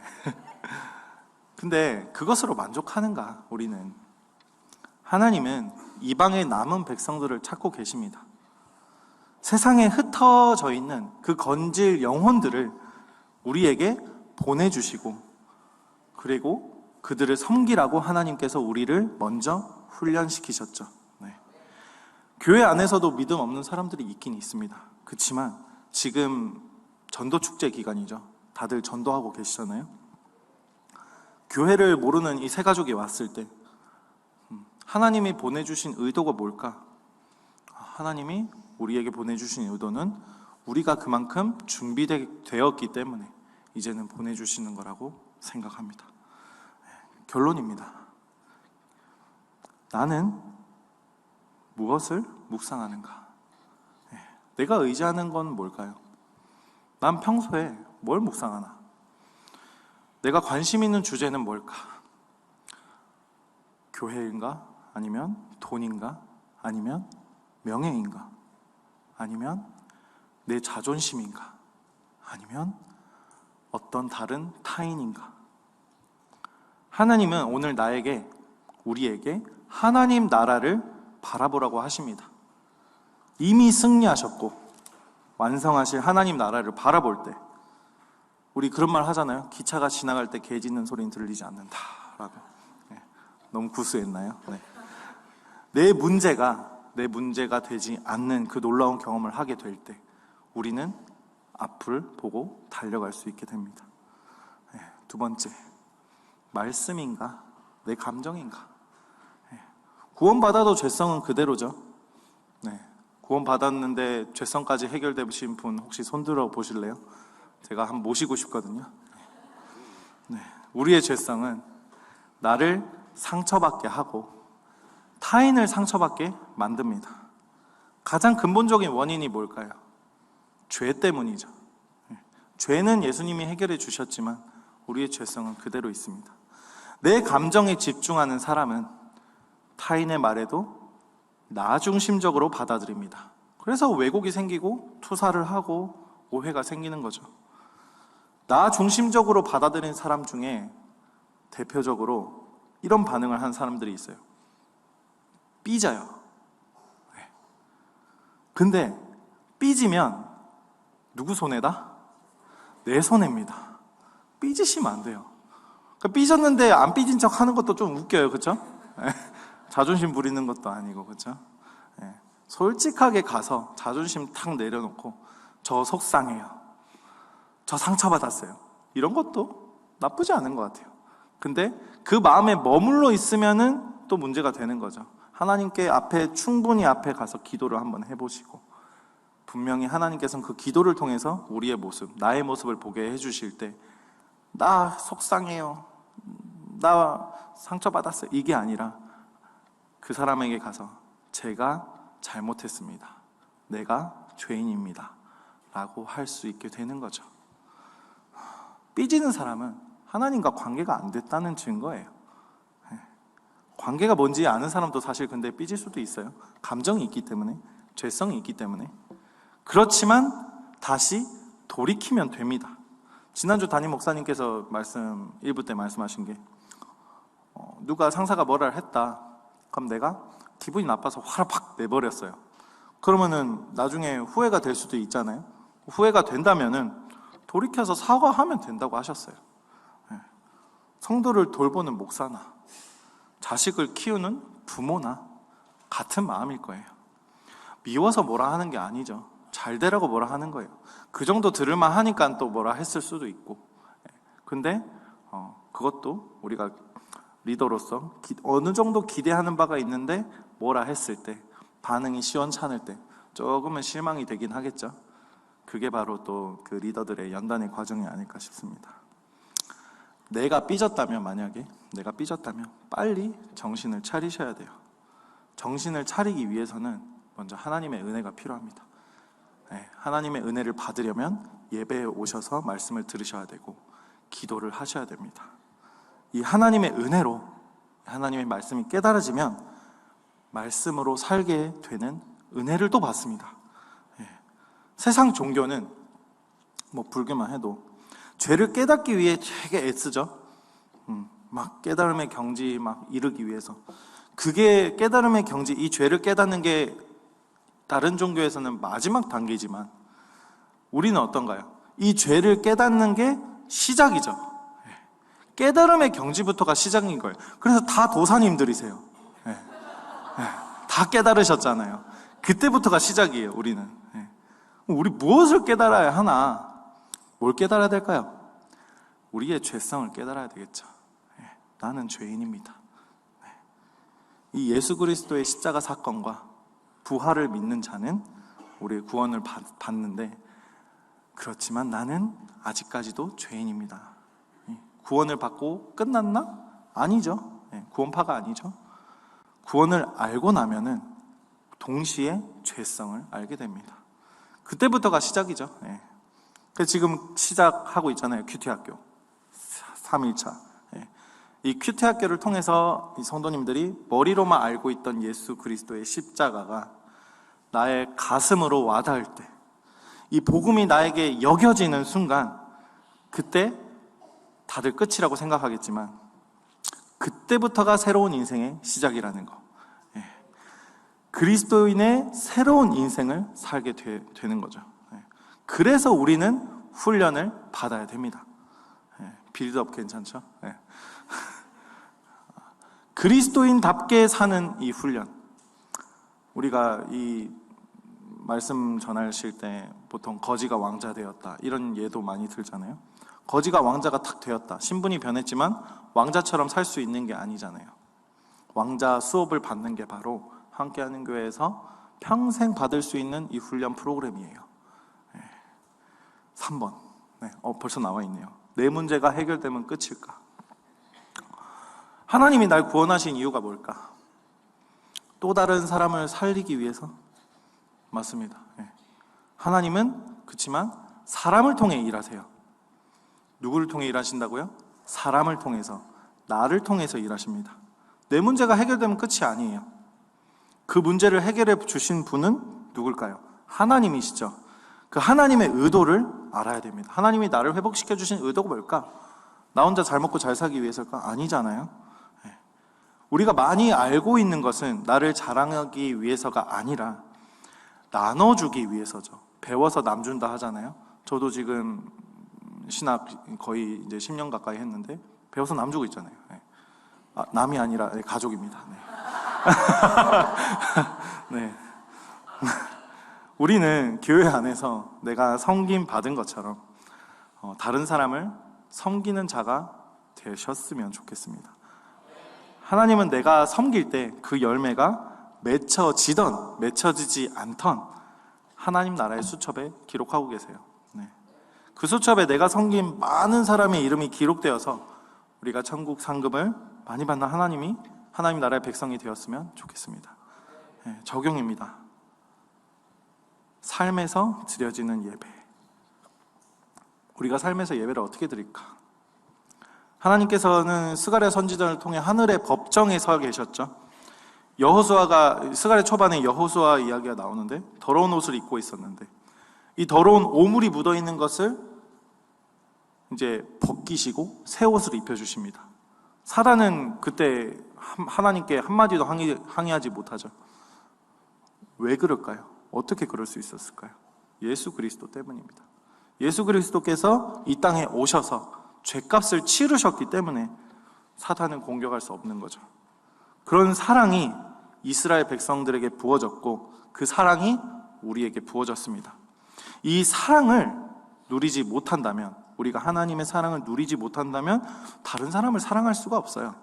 근데 그것으로 만족하는가? 우리는 하나님은 이방의 남은 백성들을 찾고 계십니다. 세상에 흩어져 있는 그 건질 영혼들을 우리에게 보내주시고 그리고 그들을 섬기라고 하나님께서 우리를 먼저 훈련시키셨죠. 네. 교회 안에서도 믿음 없는 사람들이 있긴 있습니다. 그렇지만 지금 전도축제 기간이죠. 다들 전도하고 계시잖아요. 교회를 모르는 이 세 가족이 왔을 때 하나님이 보내주신 의도가 뭘까? 하나님이 우리에게 보내주신 의도는 우리가 그만큼 준비되었기 때문에 이제는 보내주시는 거라고 생각합니다. 결론입니다. 나는 무엇을 묵상하는가? 내가 의지하는 건 뭘까요? 난 평소에 뭘 묵상하나? 내가 관심 있는 주제는 뭘까? 교회인가? 아니면 돈인가? 아니면 명예인가? 아니면 내 자존심인가? 아니면 어떤 다른 타인인가? 하나님은 오늘 우리에게 하나님 나라를 바라보라고 하십니다. 이미 승리하셨고 완성하실 하나님 나라를 바라볼 때 우리 그런 말 하잖아요. 기차가 지나갈 때 개 짖는 소리는 들리지 않는다라고. 네. 너무 구수했나요? 네. 내 문제가 되지 않는 그 놀라운 경험을 하게 될 때 우리는 앞을 보고 달려갈 수 있게 됩니다. 네. 두 번째, 말씀인가? 내 감정인가? 네. 구원받아도 죄성은 그대로죠. 네. 구원받았는데 죄성까지 해결되신 분 혹시 손들어 보실래요? 제가 한번 모시고 싶거든요. 네. 우리의 죄성은 나를 상처받게 하고 타인을 상처받게 만듭니다. 가장 근본적인 원인이 뭘까요? 죄 때문이죠. 죄는 예수님이 해결해 주셨지만 우리의 죄성은 그대로 있습니다. 내 감정에 집중하는 사람은 타인의 말에도 나 중심적으로 받아들입니다. 그래서 왜곡이 생기고 투사를 하고 오해가 생기는 거죠. 나 중심적으로 받아들인 사람 중에 대표적으로 이런 반응을 한 사람들이 있어요. 삐져요. 근데 삐지면 누구 손해다? 내 손해입니다. 삐지시면 안 돼요. 그러니까 삐졌는데 안 삐진 척 하는 것도 좀 웃겨요. 그렇죠? 자존심 부리는 것도 아니고. 그렇죠? 솔직하게 가서 자존심 탁 내려놓고 저 속상해요. 저 상처받았어요. 이런 것도 나쁘지 않은 것 같아요. 근데 그 마음에 머물러 있으면은 또 문제가 되는 거죠. 하나님께 충분히 앞에 가서 기도를 한번 해보시고 분명히 하나님께서는 그 기도를 통해서 우리의 모습, 나의 모습을 보게 해주실 때 나 속상해요. 나 상처받았어요. 이게 아니라 그 사람에게 가서 제가 잘못했습니다. 내가 죄인입니다. 라고 할 수 있게 되는 거죠. 삐지는 사람은 하나님과 관계가 안 됐다는 증거예요. 관계가 뭔지 아는 사람도 사실 근데 삐질 수도 있어요. 감정이 있기 때문에, 죄성이 있기 때문에. 그렇지만 다시 돌이키면 됩니다. 지난주 담임 목사님께서 1부 때 말씀하신 게 누가 상사가 뭐라를 했다. 그럼 내가 기분이 나빠서 화를 팍 내버렸어요. 그러면은 나중에 후회가 될 수도 있잖아요. 후회가 된다면은 돌이켜서 사과하면 된다고 하셨어요. 성도를 돌보는 목사나 자식을 키우는 부모나 같은 마음일 거예요. 미워서 뭐라 하는 게 아니죠. 잘 되라고 뭐라 하는 거예요. 그 정도 들을만 하니까 또 뭐라 했을 수도 있고. 근데 그것도 우리가 리더로서 어느 정도 기대하는 바가 있는데 뭐라 했을 때, 반응이 시원찮을 때 조금은 실망이 되긴 하겠죠. 그게 바로 또 그 리더들의 연단의 과정이 아닐까 싶습니다. 만약에 내가 삐졌다면 빨리 정신을 차리셔야 돼요. 정신을 차리기 위해서는 먼저 하나님의 은혜가 필요합니다. 하나님의 은혜를 받으려면 예배에 오셔서 말씀을 들으셔야 되고 기도를 하셔야 됩니다. 이 하나님의 은혜로 하나님의 말씀이 깨달아지면 말씀으로 살게 되는 은혜를 또 받습니다. 세상 종교는 불교만 해도 죄를 깨닫기 위해 되게 애쓰죠. 막 깨달음의 경지 이르기 위해서. 그게 깨달음의 경지, 이 죄를 깨닫는 게 다른 종교에서는 마지막 단계지만 우리는 어떤가요? 이 죄를 깨닫는 게 시작이죠. 깨달음의 경지부터가 시작인 거예요. 그래서 다 도사님들이세요. 다 깨달으셨잖아요. 그때부터가 시작이에요. 우리는. 우리 무엇을 깨달아야 하나? 뭘 깨달아야 될까요? 우리의 죄성을 깨달아야 되겠죠. 나는 죄인입니다. 이 예수 그리스도의 십자가 사건과 부활을 믿는 자는 우리의 구원을 받는데, 그렇지만 나는 아직까지도 죄인입니다. 구원을 받고 끝났나? 아니죠. 구원파가 아니죠. 구원을 알고 나면은 동시에 죄성을 알게 됩니다. 그때부터가 시작이죠. 그래서 지금 시작하고 있잖아요. 큐티학교 3일차. 이 큐티학교를 통해서 이 성도님들이 머리로만 알고 있던 예수 그리스도의 십자가가 나의 가슴으로 와닿을 때, 이 복음이 나에게 여겨지는 순간, 그때 다들 끝이라고 생각하겠지만 그때부터가 새로운 인생의 시작이라는 거. 그리스도인의 새로운 인생을 살게 되는 거죠. 그래서 우리는 훈련을 받아야 됩니다. 빌드업 괜찮죠? 그리스도인답게 사는 이 훈련. 우리가 이 말씀 전하실 때 보통 거지가 왕자 되었다, 이런 예도 많이 들잖아요. 거지가 왕자가 탁 되었다, 신분이 변했지만 왕자처럼 살 수 있는 게 아니잖아요. 왕자 수업을 받는 게 바로 함께하는 교회에서 평생 받을 수 있는 이 훈련 프로그램이에요. 3번. 벌써 나와 있네요. 내 문제가 해결되면 끝일까? 하나님이 날 구원하신 이유가 뭘까? 또 다른 사람을 살리기 위해서? 맞습니다. 하나님은 그렇지만 사람을 통해 일하세요. 누구를 통해 일하신다고요? 사람을 통해서, 나를 통해서 일하십니다. 내 문제가 해결되면 끝이 아니에요. 그 문제를 해결해 주신 분은 누굴까요? 하나님이시죠. 그 하나님의 의도를 알아야 됩니다. 하나님이 나를 회복시켜 주신 의도가 뭘까? 나 혼자 잘 먹고 잘 살기 위해서일까? 아니잖아요. 우리가 많이 알고 있는 것은 나를 자랑하기 위해서가 아니라 나눠주기 위해서죠. 배워서 남 준다 하잖아요. 저도 지금 신학 거의 이제 10년 가까이 했는데 배워서 남 주고 있잖아요. 남이 아니라 가족입니다. 네. 우리는 교회 안에서 내가 섬김 받은 것처럼 다른 사람을 섬기는 자가 되셨으면 좋겠습니다. 하나님은 내가 섬길 때 그 열매가 맺혀지던 맺혀지지 않던 하나님 나라의 수첩에 기록하고 계세요. 그 수첩에 내가 섬긴 많은 사람의 이름이 기록되어서 우리가 천국 상급을 많이 받는 하나님 나라의 백성이 되었으면 좋겠습니다. 적용입니다. 삶에서 드려지는 예배. 우리가 삶에서 예배를 어떻게 드릴까? 하나님께서는 스가랴 선지자를 통해 하늘의 법정에 서 계셨죠. 여호수아가, 스가랴 초반에 여호수아 이야기가 나오는데 더러운 옷을 입고 있었는데 이 더러운 오물이 묻어있는 것을 이제 벗기시고 새 옷을 입혀주십니다. 사라는 그때 하나님께 한마디도 항의하지 못하죠. 왜 그럴까요? 어떻게 그럴 수 있었을까요? 예수 그리스도 때문입니다. 예수 그리스도께서 이 땅에 오셔서 죄값을 치르셨기 때문에 사탄은 공격할 수 없는 거죠. 그런 사랑이 이스라엘 백성들에게 부어졌고 그 사랑이 우리에게 부어졌습니다. 이 사랑을 누리지 못한다면, 우리가 하나님의 사랑을 누리지 못한다면 다른 사람을 사랑할 수가 없어요.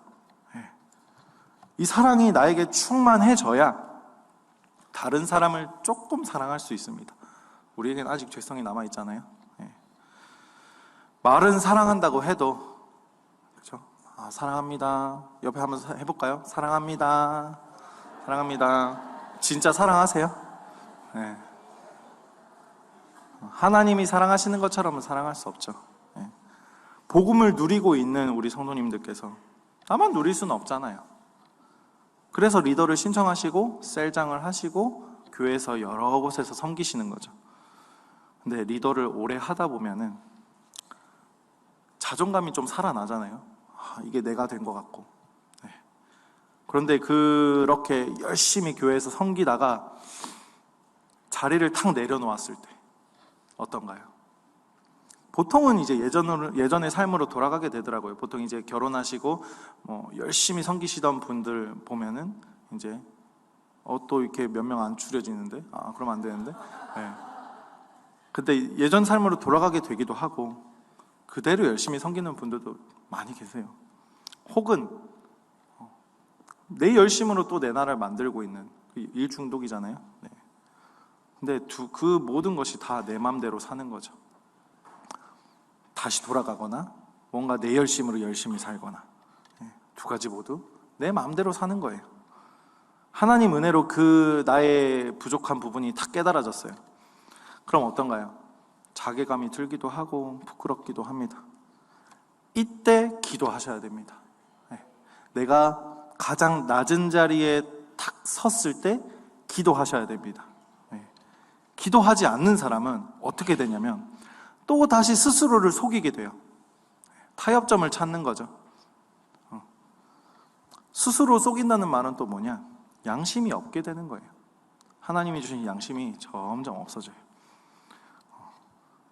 이 사랑이 나에게 충만해져야 다른 사람을 조금 사랑할 수 있습니다. 우리에게는 아직 죄성이 남아있잖아요. 말은 사랑한다고 해도, 그렇죠? 사랑합니다. 옆에 한번 해볼까요? 사랑합니다. 사랑합니다. 진짜 사랑하세요? 네. 하나님이 사랑하시는 것처럼은 사랑할 수 없죠. 네. 복음을 누리고 있는 우리 성도님들께서 나만 누릴 수는 없잖아요. 그래서 리더를 신청하시고 셀장을 하시고 교회에서 여러 곳에서 섬기시는 거죠. 근데 리더를 오래 하다 보면은 자존감이 좀 살아나잖아요. 이게 내가 된 것 같고. 네. 그런데 그렇게 열심히 교회에서 섬기다가 자리를 탁 내려놓았을 때 어떤가요? 보통은 이제 예전의 삶으로 돌아가게 되더라고요. 보통 이제 결혼하시고 열심히 섬기시던 분들 보면은 이제 또 이렇게 몇 명 안 추려지는데, 그럼 안 되는데. 네. 근데 예전 삶으로 돌아가게 되기도 하고 그대로 열심히 섬기는 분들도 많이 계세요. 혹은 내 열심으로 또 내 나라를 만들고 있는 일 중독이잖아요. 네. 근데 그 모든 것이 다 내 맘대로 사는 거죠. 다시 돌아가거나 뭔가 내 열심으로 열심히 살거나, 두 가지 모두 내 마음대로 사는 거예요. 하나님 은혜로 그 나의 부족한 부분이 다 깨달아졌어요. 그럼 어떤가요? 자괴감이 들기도 하고 부끄럽기도 합니다. 이때 기도하셔야 됩니다. 내가 가장 낮은 자리에 탁 섰을 때 기도하셔야 됩니다. 기도하지 않는 사람은 어떻게 되냐면 또 다시 스스로를 속이게 돼요. 타협점을 찾는 거죠. 스스로 속인다는 말은 또 뭐냐? 양심이 없게 되는 거예요. 하나님이 주신 양심이 점점 없어져요.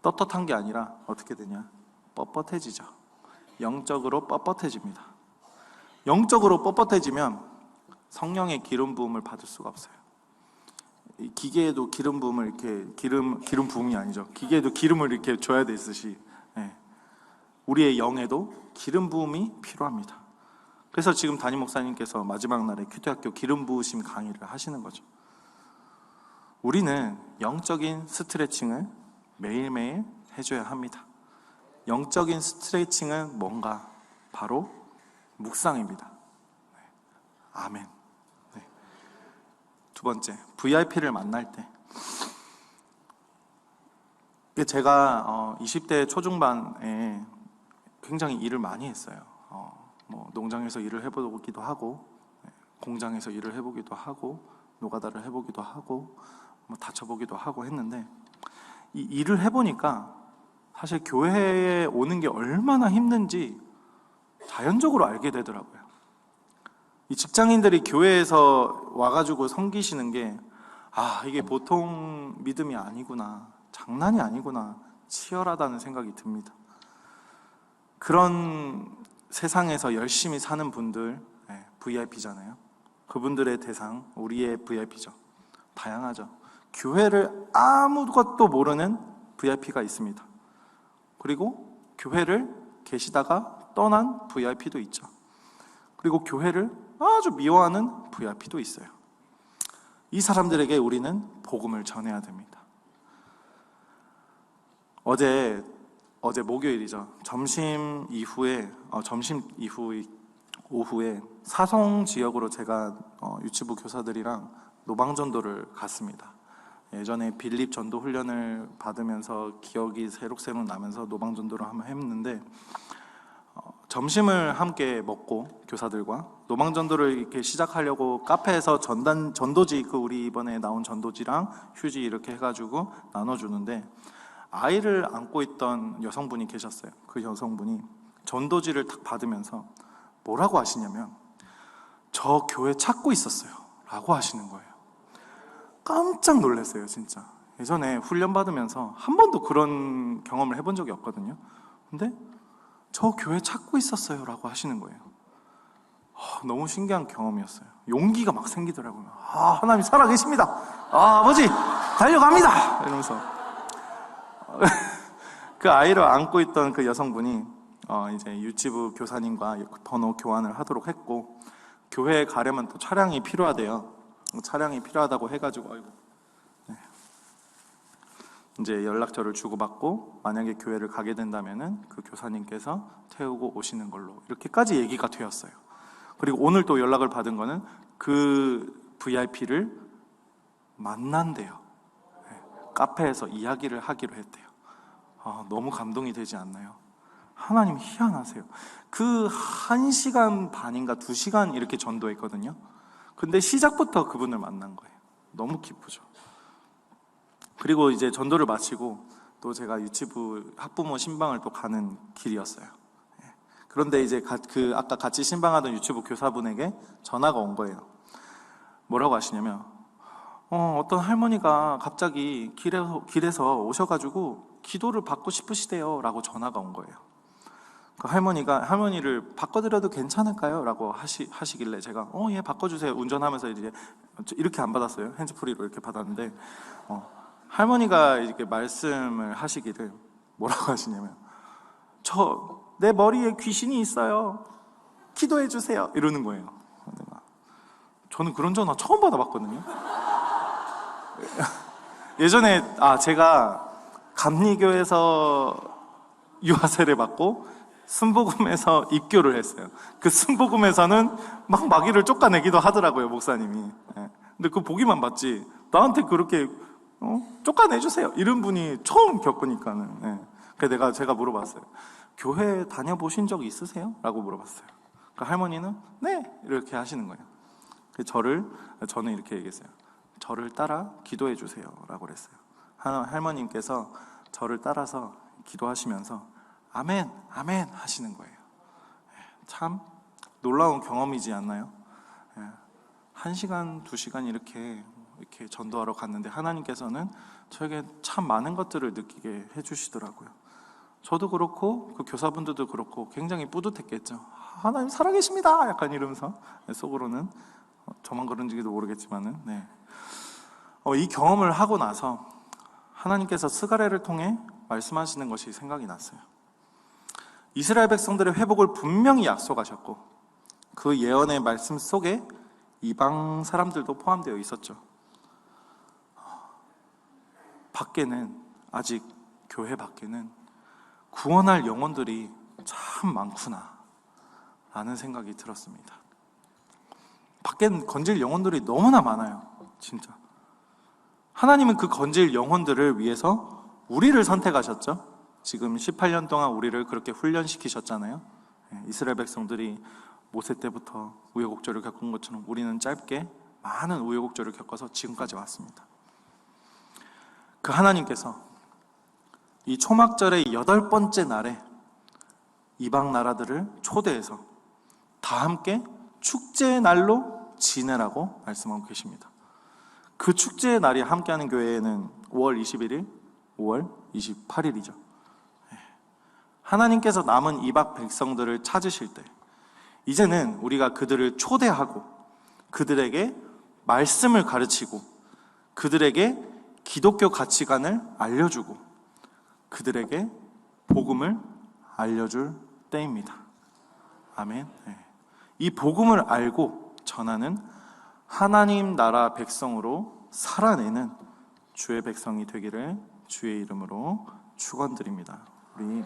떳떳한 게 아니라 어떻게 되냐? 뻣뻣해지죠. 영적으로 뻣뻣해집니다. 영적으로 뻣뻣해지면 성령의 기름 부음을 받을 수가 없어요. 기계에도 기름 부음을 이렇게 기름 부음이 아니죠. 기계에도 기름을 이렇게 줘야 되듯이 우리의 영에도 기름 부음이 필요합니다. 그래서 지금 담임 목사님께서 마지막 날에 큐티학교 기름 부으심 강의를 하시는 거죠. 우리는 영적인 스트레칭을 매일매일 해줘야 합니다. 영적인 스트레칭은 뭔가? 바로 묵상입니다. 아멘. 두 번째, VIP를 만날 때. 제가 20대 초중반에 굉장히 일을 많이 했어요. 농장에서 일을 해보기도 하고, 공장에서 일을 해보기도 하고, 노가다를 해보기도 하고, 다쳐보기도 하고 했는데, 이 일을 해보니까 사실 교회에 오는 게 얼마나 힘든지 자연적으로 알게 되더라고요. 이 직장인들이 교회에서 와가지고 섬기시는 게 이게 보통 믿음이 아니구나, 장난이 아니구나, 치열하다는 생각이 듭니다. 그런 세상에서 열심히 사는 분들, VIP잖아요. 그분들의 대상, 우리의 VIP죠. 다양하죠. 교회를 아무것도 모르는 VIP가 있습니다. 그리고 교회를 계시다가 떠난 VIP도 있죠. 그리고 교회를 아주 미워하는 VIP도 있어요. 이 사람들에게 우리는 복음을 전해야 됩니다. 어제 목요일이죠. 점심 이후 오후에 사송 지역으로 제가 유치부 교사들이랑 노방전도를 갔습니다. 예전에 빌립 전도 훈련을 받으면서 기억이 새록새록 나면서 노방전도를 한번 했는데, 점심을 함께 먹고 교사들과 노방전도를 이렇게 시작하려고 카페에서 전도지, 우리 이번에 나온 전도지랑 휴지 이렇게 해가지고 나눠주는데, 아이를 안고 있던 여성분이 계셨어요. 그 여성분이 전도지를 딱 받으면서 뭐라고 하시냐면, 저 교회 찾고 있었어요 라고 하시는 거예요. 깜짝 놀랐어요, 진짜. 예전에 훈련 받으면서 한 번도 그런 경험을 해본 적이 없거든요. 근데 저 교회 찾고 있었어요 라고 하시는 거예요. 너무 신기한 경험이었어요. 용기가 막 생기더라고요. 하나님 살아계십니다. 아버지 달려갑니다 이러면서 그 아이를 안고 있던 그 여성분이 이제 유치부 교사님과 번호 교환을 하도록 했고, 교회에 가려면 또 차량이 필요하대요. 차량이 필요하다고 해가지고 이제 연락처를 주고받고, 만약에 교회를 가게 된다면은 그 교사님께서 태우고 오시는 걸로, 이렇게까지 얘기가 되었어요. 그리고 오늘 또 연락을 받은 거는 그 VIP를 만난대요. 카페에서 이야기를 하기로 했대요. 너무 감동이 되지 않나요? 하나님 희한하세요. 그 1시간 반인가 2시간 이렇게 전도했거든요. 근데 시작부터 그분을 만난 거예요. 너무 기쁘죠. 그리고 이제 전도를 마치고 또 제가 유치부 학부모 신방을 또 가는 길이었어요. 그런데 이제 아까 같이 신방하던 유치부 교사분에게 전화가 온 거예요. 뭐라고 하시냐면 어떤 할머니가 갑자기 길에서 오셔가지고 기도를 받고 싶으시대요 라고 전화가 온 거예요. 그 할머니를 바꿔드려도 괜찮을까요? 라고 하시길래 제가 예 바꿔주세요. 운전하면서 이제 이렇게 안 받았어요. 핸즈프리로 이렇게 받았는데 할머니가 이렇게 말씀을 하시기를 뭐라고 하시냐면 내 머리에 귀신이 있어요. 기도해 주세요. 이러는 거예요. 저는 그런 전화 처음 받아봤거든요. 예전에 제가 감리교에서 유아세례 받고 순복음에서 입교를 했어요. 그 순복음에서는 막 마귀를 쫓아내기도 하더라고요, 목사님이. 근데 그거 보기만 봤지 나한테 그렇게 쫓아내주세요 이런 분이 처음 겪으니까는. 그래서 제가 물어봤어요. 교회 다녀보신 적 있으세요? 라고 물어봤어요. 그 할머니는 네 이렇게 하시는 거예요. 저는 이렇게 얘기했어요. 저를 따라 기도해 주세요 라고 그랬어요. 할머님께서 저를 따라서 기도하시면서 아멘 아멘 하시는 거예요. 참 놀라운 경험이지 않나요? 1시간 2시간 이렇게 전도하러 갔는데 하나님께서는 저에게 참 많은 것들을 느끼게 해주시더라고요. 저도 그렇고 그 교사분들도 그렇고 굉장히 뿌듯했겠죠. 하나님 살아계십니다 약간 이러면서, 속으로는 저만 그런지도 모르겠지만은 이 경험을 하고 나서 하나님께서 스가랴를 통해 말씀하시는 것이 생각이 났어요. 이스라엘 백성들의 회복을 분명히 약속하셨고 그 예언의 말씀 속에 이방 사람들도 포함되어 있었죠. 아직 교회 밖에는 구원할 영혼들이 참 많구나 라는 생각이 들었습니다. 밖엔 건질 영혼들이 너무나 많아요. 진짜 하나님은 그 건질 영혼들을 위해서 우리를 선택하셨죠. 지금 18년 동안 우리를 그렇게 훈련시키셨잖아요. 이스라엘 백성들이 모세 때부터 우여곡절을 겪은 것처럼 우리는 짧게 많은 우여곡절을 겪어서 지금까지 왔습니다. 그 하나님께서 이 초막절의 8번째 날에 이방 나라들을 초대해서 다 함께 축제의 날로 지내라고 말씀하고 계십니다. 그 축제의 날이 함께하는 교회에는 5월 21일, 5월 28일이죠. 하나님께서 남은 이방 백성들을 찾으실 때 이제는 우리가 그들을 초대하고 그들에게 말씀을 가르치고 그들에게 기독교 가치관을 알려주고 그들에게 복음을 알려줄 때입니다. 아멘. 이 복음을 알고 전하는 하나님 나라 백성으로 살아내는 주의 백성이 되기를 주의 이름으로 축원드립니다. 우리